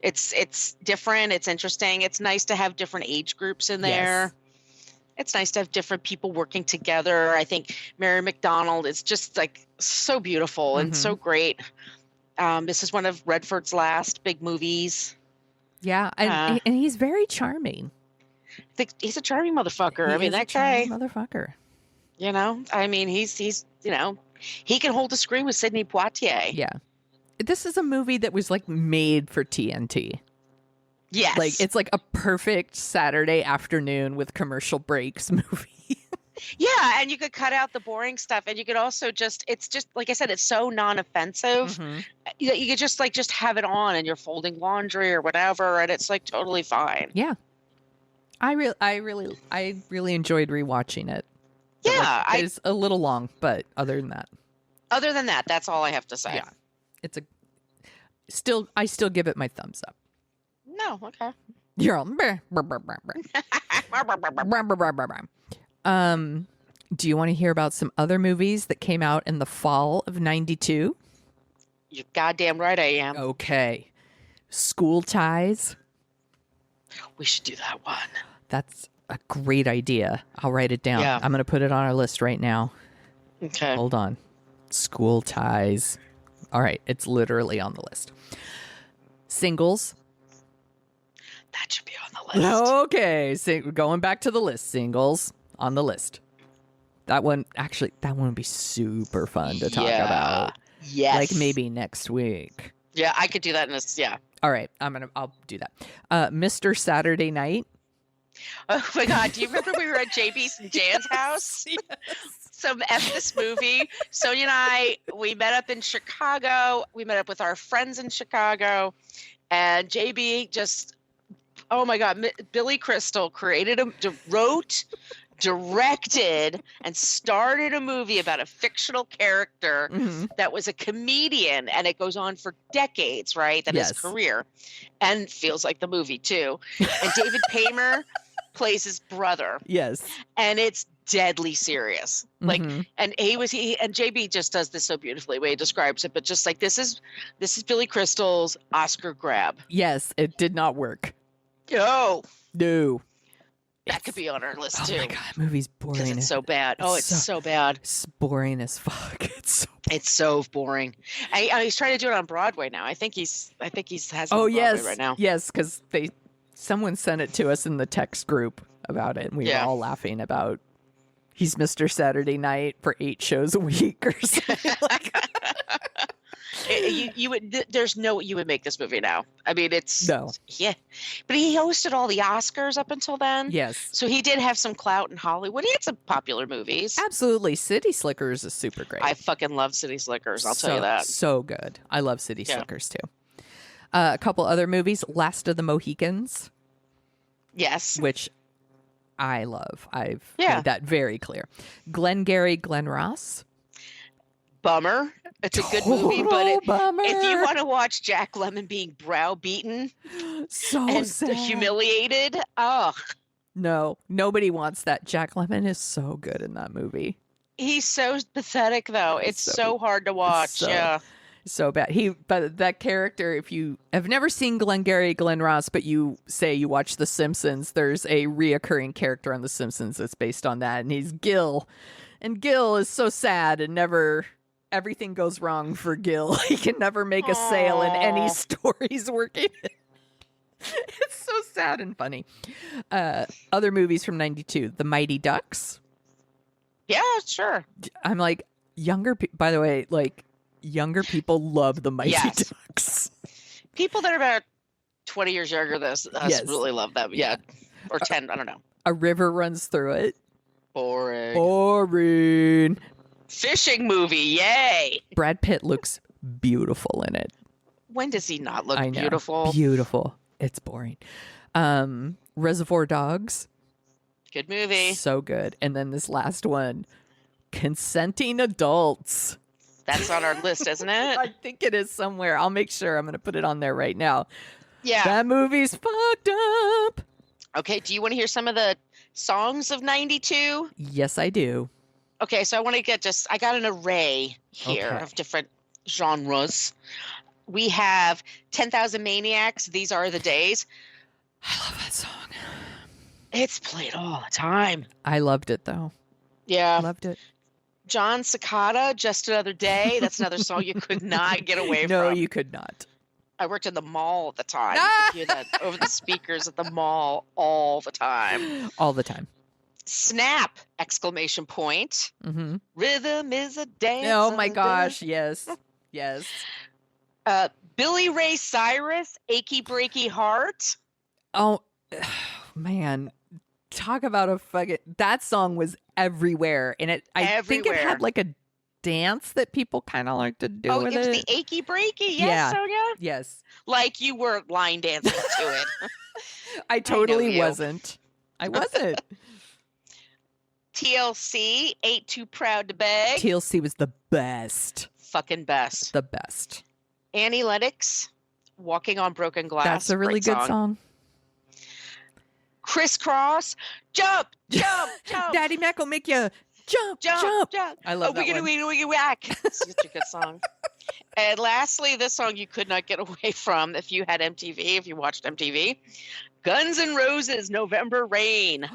[SPEAKER 2] it's different. It's interesting. It's nice to have different age groups in there. Yes. It's nice to have different people working together. I think Mary McDonnell is just like so beautiful and so great. This is one of Redford's last big movies.
[SPEAKER 1] Yeah, and he's very charming.
[SPEAKER 2] He's a charming motherfucker. I mean, that guy,
[SPEAKER 1] motherfucker.
[SPEAKER 2] You know, I mean, he's you know, he can hold a screen with Sidney Poitier.
[SPEAKER 1] Yeah, this is a movie that was like made for TNT.
[SPEAKER 2] Yes,
[SPEAKER 1] like it's like a perfect Saturday afternoon with commercial breaks movie.
[SPEAKER 2] Yeah, and you could cut out the boring stuff, and you could also it's just like I said, it's so non-offensive that you could just have it on, and you're folding laundry or whatever, and it's like totally fine.
[SPEAKER 1] Yeah, I really enjoyed rewatching it.
[SPEAKER 2] Yeah,
[SPEAKER 1] it's a little long, but other than that,
[SPEAKER 2] that's all I have to say.
[SPEAKER 1] Yeah, I still give it my thumbs up.
[SPEAKER 2] No, okay.
[SPEAKER 1] You're all. Do you want to hear about some other movies that came out in the fall of '92?
[SPEAKER 2] You're goddamn right I am.
[SPEAKER 1] Okay. School Ties.
[SPEAKER 2] We should do that one.
[SPEAKER 1] That's a great idea. I'll write it down.
[SPEAKER 2] Yeah.
[SPEAKER 1] I'm going to put it on our list right now.
[SPEAKER 2] Okay.
[SPEAKER 1] Hold on. School Ties. All right. It's literally on the list. Singles.
[SPEAKER 2] That should be on the list.
[SPEAKER 1] Okay. Going back to the list. Singles on the list. That one would be super fun to talk about.
[SPEAKER 2] Yes.
[SPEAKER 1] Like maybe next week.
[SPEAKER 2] Yeah, I could do that in this. Yeah.
[SPEAKER 1] All right. I'll do that. Mr. Saturday Night.
[SPEAKER 2] Oh my God. Do you remember we were at JB's and Jan's house?
[SPEAKER 1] Yes.
[SPEAKER 2] So F this movie. Sonia and I, we met up in Chicago. We met up with our friends in Chicago. And JB just, oh my God, Billy Crystal wrote, directed, and started a movie about a fictional character that was a comedian, and it goes on for decades, right? That his career, and feels like the movie too. And David Paymer plays his brother.
[SPEAKER 1] Yes.
[SPEAKER 2] And it's deadly serious. Like, and and JB just does this so beautifully the way he describes it, but just like this is Billy Crystal's Oscar grab.
[SPEAKER 1] Yes, it did not work.
[SPEAKER 2] No. That could be on our list too.
[SPEAKER 1] Oh my God, movie's boring.
[SPEAKER 2] It's so bad. Oh, it's so bad.
[SPEAKER 1] It's boring as fuck.
[SPEAKER 2] It's so boring. He's trying to do it on Broadway now. I think he's has it on
[SPEAKER 1] Broadway
[SPEAKER 2] right now.
[SPEAKER 1] Yes, because someone sent it to us in the text group about it, and we were all laughing about he's Mr. Saturday Night for 8 shows a week or something like that.
[SPEAKER 2] You would make this movie now. I mean,
[SPEAKER 1] no.
[SPEAKER 2] Yeah, but he hosted all the Oscars up until then.
[SPEAKER 1] Yes,
[SPEAKER 2] so he did have some clout in Hollywood. He had some popular movies.
[SPEAKER 1] Absolutely, City Slickers is super great.
[SPEAKER 2] I fucking love City Slickers. I'll tell you that.
[SPEAKER 1] So good. I love City Slickers too. A couple other movies: Last of the Mohicans.
[SPEAKER 2] Yes,
[SPEAKER 1] which I love. I've made that very clear. Glengarry Glen Ross.
[SPEAKER 2] Bummer. It's a good movie, but if you want to watch Jack Lemmon being browbeaten and
[SPEAKER 1] sad.
[SPEAKER 2] Humiliated,
[SPEAKER 1] no, nobody wants that. Jack Lemmon is so good in that movie.
[SPEAKER 2] He's so pathetic, though. It's so hard to watch.
[SPEAKER 1] So bad. But that character, if you have never seen Glengarry Glen Ross, but you say you watch The Simpsons, there's a reoccurring character on The Simpsons that's based on that, and he's Gil. And Gil is so sad and everything goes wrong for Gil. He can never make a sale in any store he's working in. It's so sad and funny. Other movies from '92, The Mighty Ducks.
[SPEAKER 2] Yeah, sure.
[SPEAKER 1] I'm like, by the way, like, younger people love The Mighty Ducks.
[SPEAKER 2] People that are about 20 years younger than us really love them. Yeah. Or 10, I don't know.
[SPEAKER 1] A River Runs Through It.
[SPEAKER 2] Boring. Fishing movie, yay!
[SPEAKER 1] Brad Pitt looks beautiful in it.
[SPEAKER 2] When does he not look
[SPEAKER 1] I know.
[SPEAKER 2] beautiful?
[SPEAKER 1] Beautiful. It's boring. Reservoir Dogs.
[SPEAKER 2] Good movie.
[SPEAKER 1] So good. And then this last one, Consenting Adults.
[SPEAKER 2] That's on our list, isn't it?
[SPEAKER 1] I think it is somewhere. I'll make sure. I'm going to put it on there right now.
[SPEAKER 2] Yeah.
[SPEAKER 1] That movie's fucked up.
[SPEAKER 2] Okay, do you want to hear some of the songs of 92?
[SPEAKER 1] Yes, I do.
[SPEAKER 2] Okay, so I want to I got an array here of different genres. We have 10,000 Maniacs, These Are the Days.
[SPEAKER 1] I love that song.
[SPEAKER 2] It's played all the time.
[SPEAKER 1] I loved it, though.
[SPEAKER 2] Yeah.
[SPEAKER 1] Loved it.
[SPEAKER 2] John Cicada, Just Another Day. That's another song you could not get away from.
[SPEAKER 1] No, you could not.
[SPEAKER 2] I worked in the mall at the time. You could hear that over the speakers at the mall all the time.
[SPEAKER 1] All the time.
[SPEAKER 2] Snap! Exclamation point.
[SPEAKER 1] Mm-hmm.
[SPEAKER 2] Rhythm is a dance.
[SPEAKER 1] Oh my gosh, yes. Yes.
[SPEAKER 2] Billy Ray Cyrus, Achy Breaky Heart.
[SPEAKER 1] Oh, man. Talk about a fucking... That song was everywhere. And I think it had like a dance that people kind of like to do with it.
[SPEAKER 2] Oh, it was the Achy Breaky. Yes,
[SPEAKER 1] Yeah.
[SPEAKER 2] Sonia?
[SPEAKER 1] Yes.
[SPEAKER 2] Like you were line dancing to it.
[SPEAKER 1] I totally wasn't. I wasn't.
[SPEAKER 2] TLC, Ain't Too Proud to Beg.
[SPEAKER 1] TLC was the best.
[SPEAKER 2] Fucking best.
[SPEAKER 1] The best.
[SPEAKER 2] Annie Lennox, Walking on Broken Glass.
[SPEAKER 1] That's a really good song.
[SPEAKER 2] Crisscross, jump, jump, jump.
[SPEAKER 1] Daddy Mac will make you jump, jump. I love that one.
[SPEAKER 2] Wiggy whack. Such a good song. And lastly, this song you could not get away from if you had MTV, if you watched MTV. Guns N' Roses, November Rain.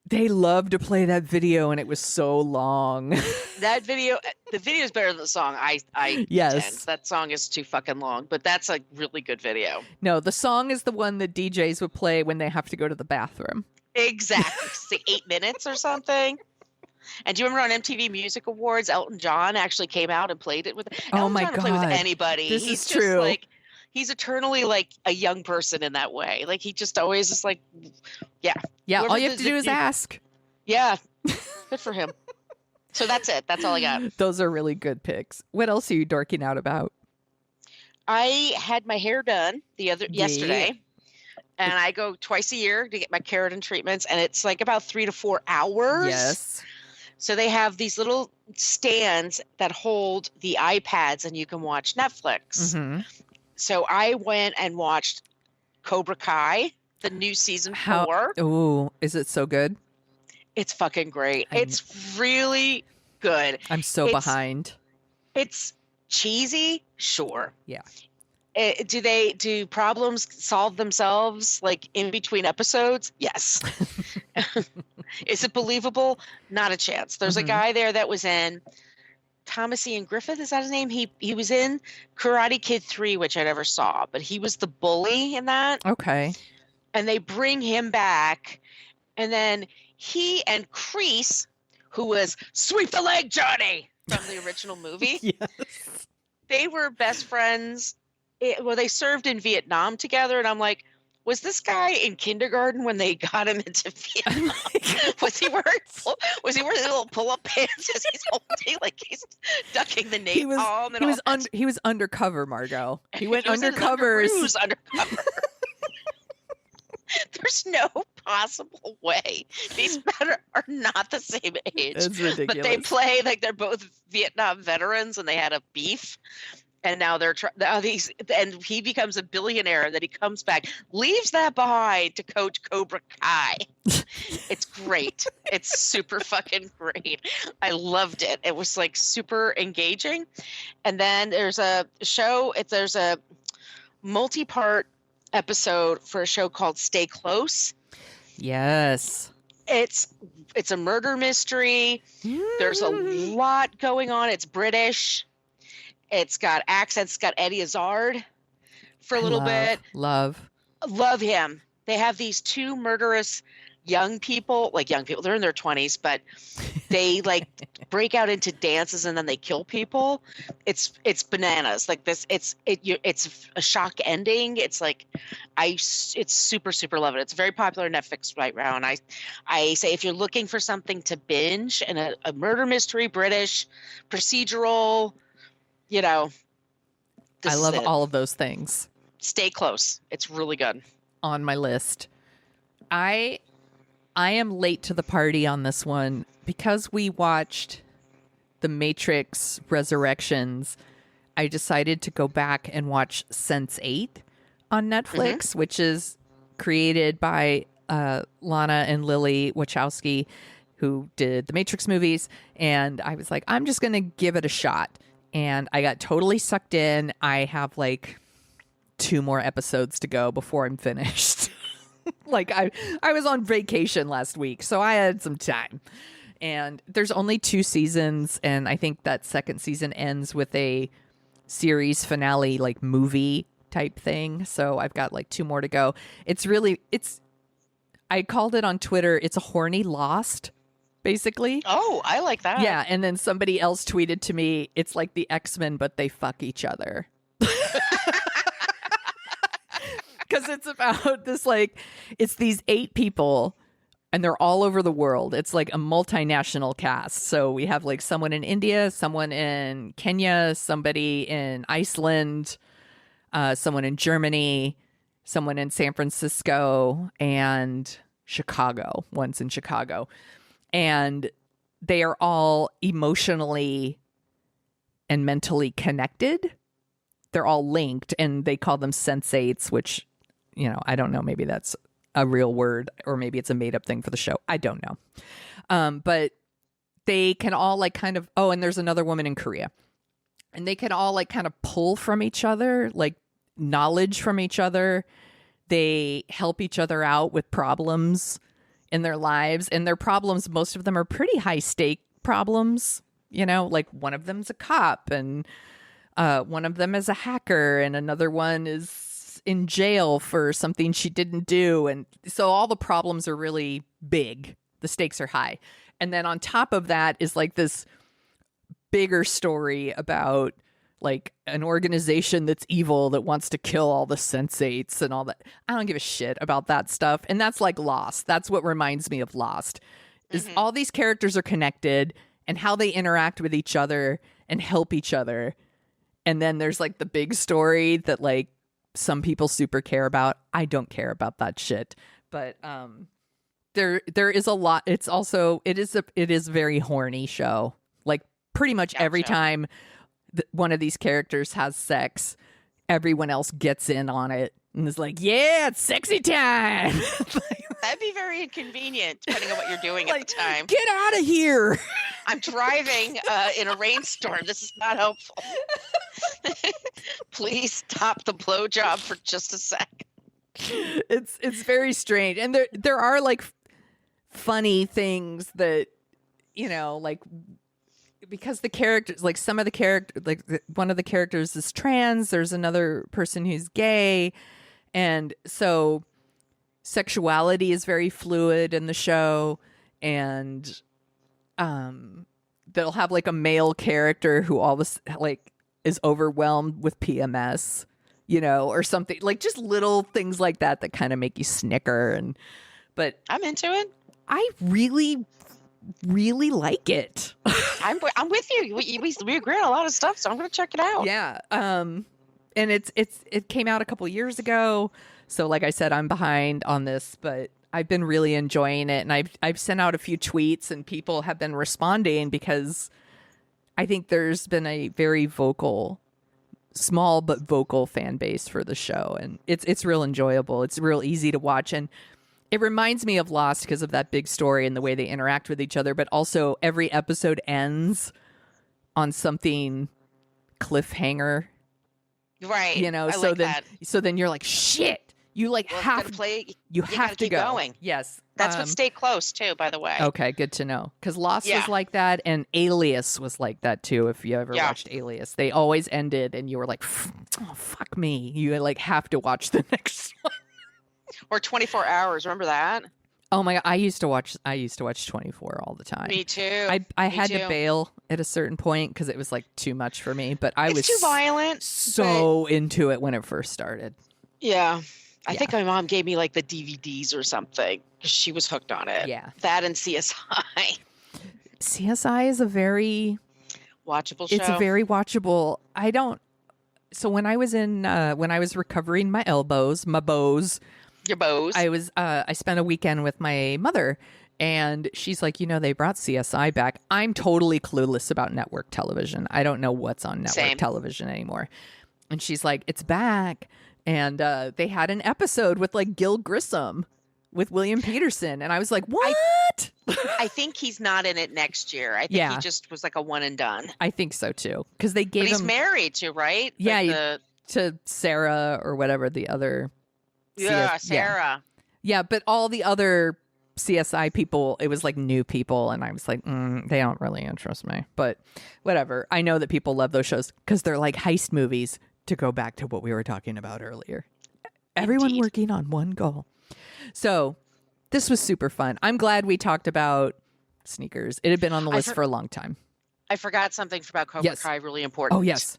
[SPEAKER 1] They loved to play that video, and it was so long.
[SPEAKER 2] That video, the video is better than the song.
[SPEAKER 1] Yes.
[SPEAKER 2] Contend. That song is too fucking long, but that's a really good video.
[SPEAKER 1] No, the song is the one that DJs would play when they have to go to the bathroom.
[SPEAKER 2] Exactly. Say 8 minutes or something. And do you remember on MTV Music Awards, Elton John actually came out and played it with
[SPEAKER 1] Oh
[SPEAKER 2] Elton
[SPEAKER 1] my
[SPEAKER 2] John
[SPEAKER 1] God.
[SPEAKER 2] Play with anybody.
[SPEAKER 1] This
[SPEAKER 2] He's
[SPEAKER 1] is
[SPEAKER 2] just
[SPEAKER 1] true.
[SPEAKER 2] Like, he's eternally like a young person in that way. Like he just always is like, yeah.
[SPEAKER 1] Yeah,
[SPEAKER 2] Whoever
[SPEAKER 1] all you have to do is ask.
[SPEAKER 2] Yeah. Good for him. So that's it. That's all I got.
[SPEAKER 1] Those are really good picks. What else are you dorking out about?
[SPEAKER 2] I had my hair done yesterday. And I go twice a year to get my keratin treatments, and it's like about 3 to 4 hours.
[SPEAKER 1] Yes.
[SPEAKER 2] So they have these little stands that hold the iPads, and you can watch Netflix.
[SPEAKER 1] Mm-hmm.
[SPEAKER 2] So I went and watched Cobra Kai, the new season 4.
[SPEAKER 1] Oh, is it so good?
[SPEAKER 2] It's fucking great. It's really good.
[SPEAKER 1] I'm so behind.
[SPEAKER 2] It's cheesy, sure.
[SPEAKER 1] Yeah.
[SPEAKER 2] Do problems solve themselves like in between episodes? Yes. Is it believable? Not a chance. There's a guy there that was in Thomas Ian Griffith. Is that his name? He was in Karate Kid 3, which I never saw, but he was the bully in that.
[SPEAKER 1] Okay.
[SPEAKER 2] And they bring him back, and then he and Kreese, who was Sweep the Leg Johnny from the original movie.
[SPEAKER 1] Yes.
[SPEAKER 2] They were best friends. They served in Vietnam together, and I'm like, was this guy in kindergarten when they got him into Vietnam? Was he wearing little pull-up pants as he's holding, like he's ducking the napalm?
[SPEAKER 1] He was undercover, Margo. He went
[SPEAKER 2] undercover.
[SPEAKER 1] undercover.
[SPEAKER 2] He was undercover. There's no possible way. These men are not the same age.
[SPEAKER 1] It's ridiculous.
[SPEAKER 2] But they play like they're both Vietnam veterans, and they had a beef. And now and he becomes a billionaire. That he comes back, leaves that behind to coach Cobra Kai. It's great. It's super fucking great. I loved it. It was like super engaging. And then there's a show. There's a multi-part episode for a show called Stay Close.
[SPEAKER 1] Yes.
[SPEAKER 2] It's a murder mystery. There's a lot going on. It's British. It's got accents. It's got Eddie Izzard for a little bit. Love him. They have these two murderous young people. They're in their 20s, but they like break out into dances and then they kill people. It's bananas. Like this, it's a shock ending. It's like it's super super love it. It's very popular on Netflix right now, and I say if you're looking for something to binge and a murder mystery, British procedural, you know,
[SPEAKER 1] I love all of those things.
[SPEAKER 2] Stay close. It's really good.
[SPEAKER 1] On my list. I am late to the party on this one because we watched The Matrix Resurrections. I decided to go back and watch Sense8 on Netflix, which is created by Lana and Lily Wachowski, who did the Matrix movies. And I was like, I'm just going to give it a shot. And I got totally sucked in. I have like 2 more episodes to go before I'm finished. Like I was on vacation last week, so I had some time. And there's only 2 seasons, and I think that second season ends with a series finale, like movie type thing. So I've got like 2 more to go. I called it on Twitter, it's a horny Lost, basically.
[SPEAKER 2] Oh, I like that.
[SPEAKER 1] Yeah, and then somebody else tweeted to me, it's like the X-Men, but they fuck each other. Because it's about this, like, it's these 8 people, and they're all over the world. It's like a multinational cast. So we have like someone in India, someone in Kenya, somebody in Iceland, someone in Germany, someone in San Francisco, and Chicago. One's in Chicago. And they are all emotionally and mentally connected. They're all linked, and they call them sensates, which, you know, I don't know. Maybe that's a real word, or maybe it's a made up thing for the show. I don't know. But they can all like kind of, and there's another woman in Korea, and they can all like kind of pull from each other, like knowledge from each other. They help each other out with problems in their lives, and their problems, most of them are pretty high stake problems. You know, like one of them's a cop, and one of them is a hacker, and another one is in jail for something she didn't do. And so all the problems are really big. The stakes are high. And then on top of that is like this bigger story about like an organization that's evil that wants to kill all the sensates and all that. I don't give a shit about that stuff. And that's like Lost. That's what reminds me of Lost. Is all these characters are connected, and how they interact with each other and help each other. And then there's like the big story that like some people super care about. I don't care about that shit. But there is a lot. It's also it is a very horny show. Like pretty much every time one of these characters has sex, everyone else gets in on it and is like, yeah, it's sexy time.
[SPEAKER 2] That'd be very inconvenient depending on what you're doing at the time.
[SPEAKER 1] Get out of here.
[SPEAKER 2] I'm driving in a rainstorm. This is not helpful. Please stop the blowjob for just a sec.
[SPEAKER 1] It's very strange. And there are like funny things that, you know, like because the characters, like some of the characters, like one of the characters is trans, there's another person who's gay. And so sexuality is very fluid in the show. And they'll have like a male character who all this like is overwhelmed with PMS, you know, or something, like just little things like that that kind of make you snicker. But
[SPEAKER 2] I'm into it.
[SPEAKER 1] I really like it.
[SPEAKER 2] I'm with you. We agree on a lot of stuff, so I'm going to check it out.
[SPEAKER 1] Yeah. And it came out a couple years ago, so like I said, I'm behind on this, but I've been really enjoying it, and I've sent out a few tweets, and people have been responding because I think there's been a very vocal, small but vocal fan base for the show, and it's real enjoyable. It's real easy to watch, and it reminds me of Lost because of that big story and the way they interact with each other, but also every episode ends on something cliffhanger.
[SPEAKER 2] Right.
[SPEAKER 1] You know, so then you're like, shit. You like have to go.
[SPEAKER 2] Going.
[SPEAKER 1] Yes.
[SPEAKER 2] That's what Stay Close too, by the way.
[SPEAKER 1] Okay, good to know. Because Lost was like that, and Alias was like that too. If you ever watched Alias, they always ended, and you were like, "Oh fuck me!" You like have to watch the next one.
[SPEAKER 2] Or 24 Hours. Remember that?
[SPEAKER 1] Oh my God, I used to watch 24 all the time.
[SPEAKER 2] Me too.
[SPEAKER 1] I had to bail at a certain point because it was like too much for me, but I was
[SPEAKER 2] too violent.
[SPEAKER 1] So into it when it first started.
[SPEAKER 2] Yeah. I think my mom gave me like the DVDs or something because she was hooked on it.
[SPEAKER 1] Yeah.
[SPEAKER 2] That and CSI.
[SPEAKER 1] CSI is a very
[SPEAKER 2] watchable show.
[SPEAKER 1] It's very watchable. So when I was recovering my elbows, my bows,
[SPEAKER 2] your bows,
[SPEAKER 1] I spent a weekend with my mother, and she's like, they brought CSI back. I'm totally clueless about network television. I don't know what's on network television anymore. And she's like, it's back. And they had an episode with like Gil Grissom with William Peterson. And I was like, what?
[SPEAKER 2] I think he's not in it next year. I think he just was like a one and done.
[SPEAKER 1] I think so too. Because they gave
[SPEAKER 2] he's married to, right?
[SPEAKER 1] Yeah.
[SPEAKER 2] Like
[SPEAKER 1] to Sarah or whatever the other.
[SPEAKER 2] Sarah.
[SPEAKER 1] Yeah. But all the other CSI people, it was like new people. And I was like, they don't really interest me. But whatever. I know that people love those shows because they're like heist movies, to go back to what we were talking about earlier. Everyone working on one goal. So this was super fun. I'm glad we talked about sneakers. It had been on the list for a long time.
[SPEAKER 2] I forgot something about Cobra Kai, really important.
[SPEAKER 1] Oh, yes.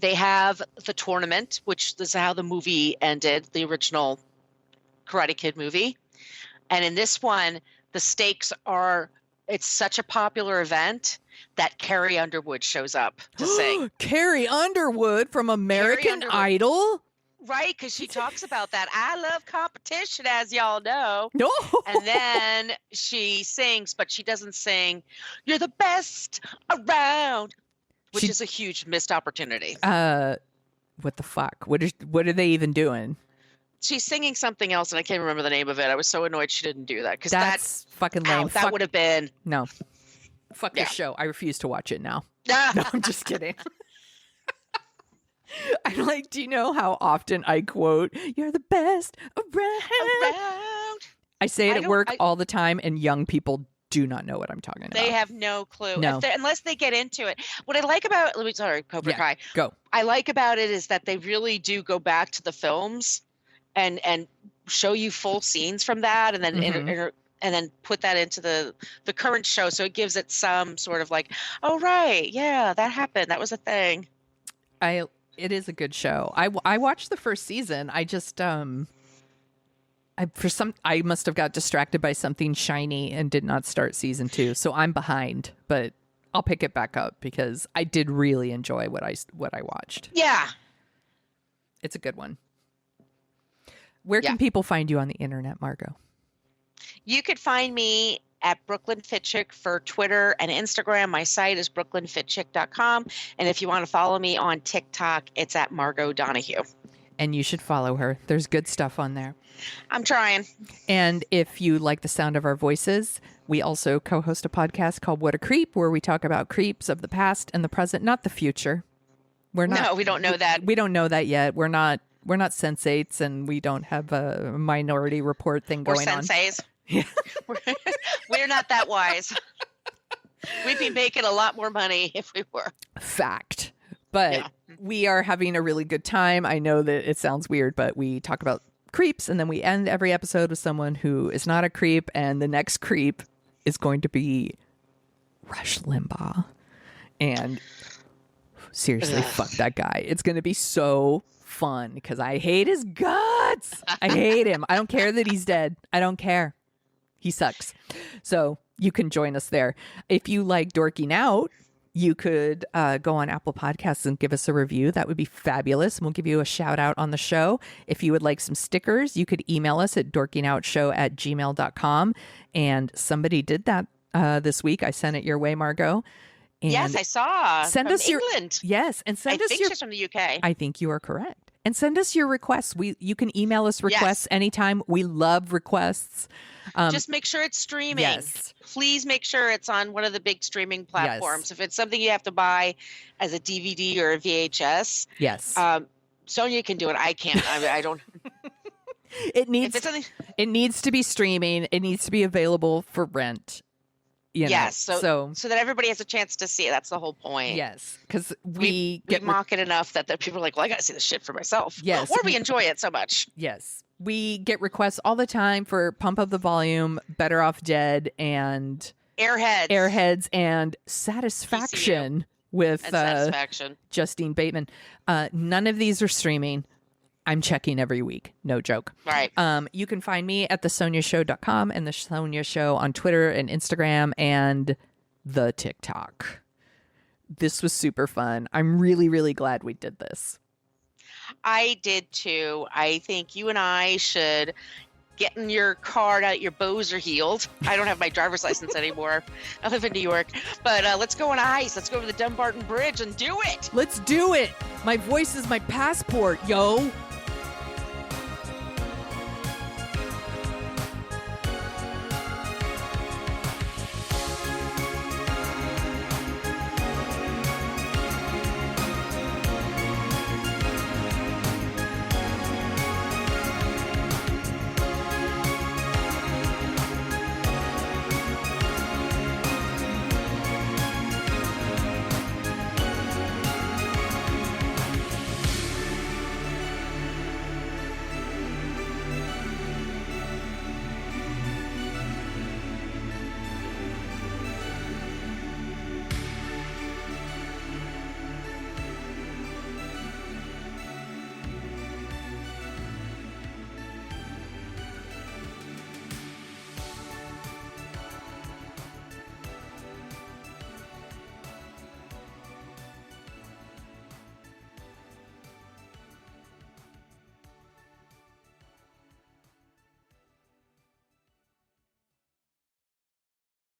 [SPEAKER 2] They have the tournament, which is how the movie ended, the original Karate Kid movie. And in this one, the stakes are, it's such a popular event that Carrie Underwood shows up to sing.
[SPEAKER 1] Carrie Underwood from American Idol?
[SPEAKER 2] Right, because she talks about that. I love competition, as y'all know.
[SPEAKER 1] No.
[SPEAKER 2] And then she sings, but she doesn't sing, "You're the best around," which is a huge missed opportunity.
[SPEAKER 1] What the fuck? What are they even doing?
[SPEAKER 2] She's singing something else, and I can't remember the name of it. I was so annoyed she didn't do that. Because
[SPEAKER 1] that's fucking lame.
[SPEAKER 2] That would have been...
[SPEAKER 1] No. Fuck this show. I refuse to watch it now. No, I'm just kidding. I'm like, do you know how often I quote, "You're the best around"? I say it at work all the time, and young people do not know what I'm talking about.
[SPEAKER 2] They have no clue.
[SPEAKER 1] No.
[SPEAKER 2] Unless they get into it. What I like about Cobra Kai.
[SPEAKER 1] Go.
[SPEAKER 2] I like about it is that they really do go back to the films and show you full scenes from that, and then and then put that into the current show, so it gives it some sort of like, oh right, yeah, that happened, that was a thing.
[SPEAKER 1] It is a good show. I watched the first season. I just I must have got distracted by something shiny and did not start season 2, so I'm behind. But I'll pick it back up because I did really enjoy what I watched.
[SPEAKER 2] Yeah,
[SPEAKER 1] it's a good one. Where can people find you on the internet, Margo?
[SPEAKER 2] You could find me at Brooklyn Fitchick for Twitter and Instagram. My site is brooklynfitchick.com. And if you want to follow me on TikTok, it's at Margo Donahue.
[SPEAKER 1] And you should follow her. There's good stuff on there.
[SPEAKER 2] I'm trying.
[SPEAKER 1] And if you like the sound of our voices, we also co-host a podcast called What a Creep, where we talk about creeps of the past and the present, not the future.
[SPEAKER 2] No, we don't know that.
[SPEAKER 1] We don't know that yet. We're not sensates, and we don't have a Minority Report thing going on.
[SPEAKER 2] We're senseis. Yeah. We're not that wise. We'd be making a lot more money if we were.
[SPEAKER 1] Fact. But we are having a really good time. I know that it sounds weird, but we talk about creeps, and then we end every episode with someone who is not a creep, and the next creep is going to be Rush Limbaugh. And seriously, fuck that guy. It's going to be so fun because I hate his guts. I hate him. I don't care that he's dead. I don't care. He sucks. So you can join us there. If you like dorking out, you could go on Apple Podcasts and give us a review. That would be fabulous. And we'll give you a shout out on the show. If you would like some stickers, you could email us at dorkingoutshow@gmail.com. And somebody did that this week. I sent it your way, Margo. And
[SPEAKER 2] yes, I saw.
[SPEAKER 1] Send
[SPEAKER 2] from
[SPEAKER 1] us
[SPEAKER 2] England.
[SPEAKER 1] Yes, and send us
[SPEAKER 2] I think she's from the UK.
[SPEAKER 1] I think you are correct. And send us your requests. You can email us requests anytime. We love requests.
[SPEAKER 2] Just make sure it's streaming.
[SPEAKER 1] Yes.
[SPEAKER 2] Please make sure it's on one of the big streaming platforms. Yes. If it's something you have to buy as a DVD or a VHS,
[SPEAKER 1] yes.
[SPEAKER 2] Sonia can do it. I can't. I don't.
[SPEAKER 1] It needs to be streaming. It needs to be available for rent.
[SPEAKER 2] Yes, so that everybody has a chance to see it. That's the whole point.
[SPEAKER 1] Yes, because
[SPEAKER 2] we mock it enough that people are like, well, I got to see the shit for myself.
[SPEAKER 1] Yes.
[SPEAKER 2] Or we enjoy it so much.
[SPEAKER 1] Yes. We get requests all the time for Pump Up the Volume, Better Off Dead, and Airheads, and Satisfaction with Justine Bateman. None of these are streaming. I'm checking every week. No joke.
[SPEAKER 2] Right.
[SPEAKER 1] You can find me at thesoniashow.com and the Sonia Show on Twitter and Instagram and the TikTok. This was super fun. I'm really, really glad we did this.
[SPEAKER 2] I did too. I think you and I should get in your car now that your bows are healed. I don't have my driver's license anymore. I live in New York. But let's go on ice. Let's go to the Dumbarton Bridge and do it.
[SPEAKER 1] Let's do it. My voice is my passport, yo.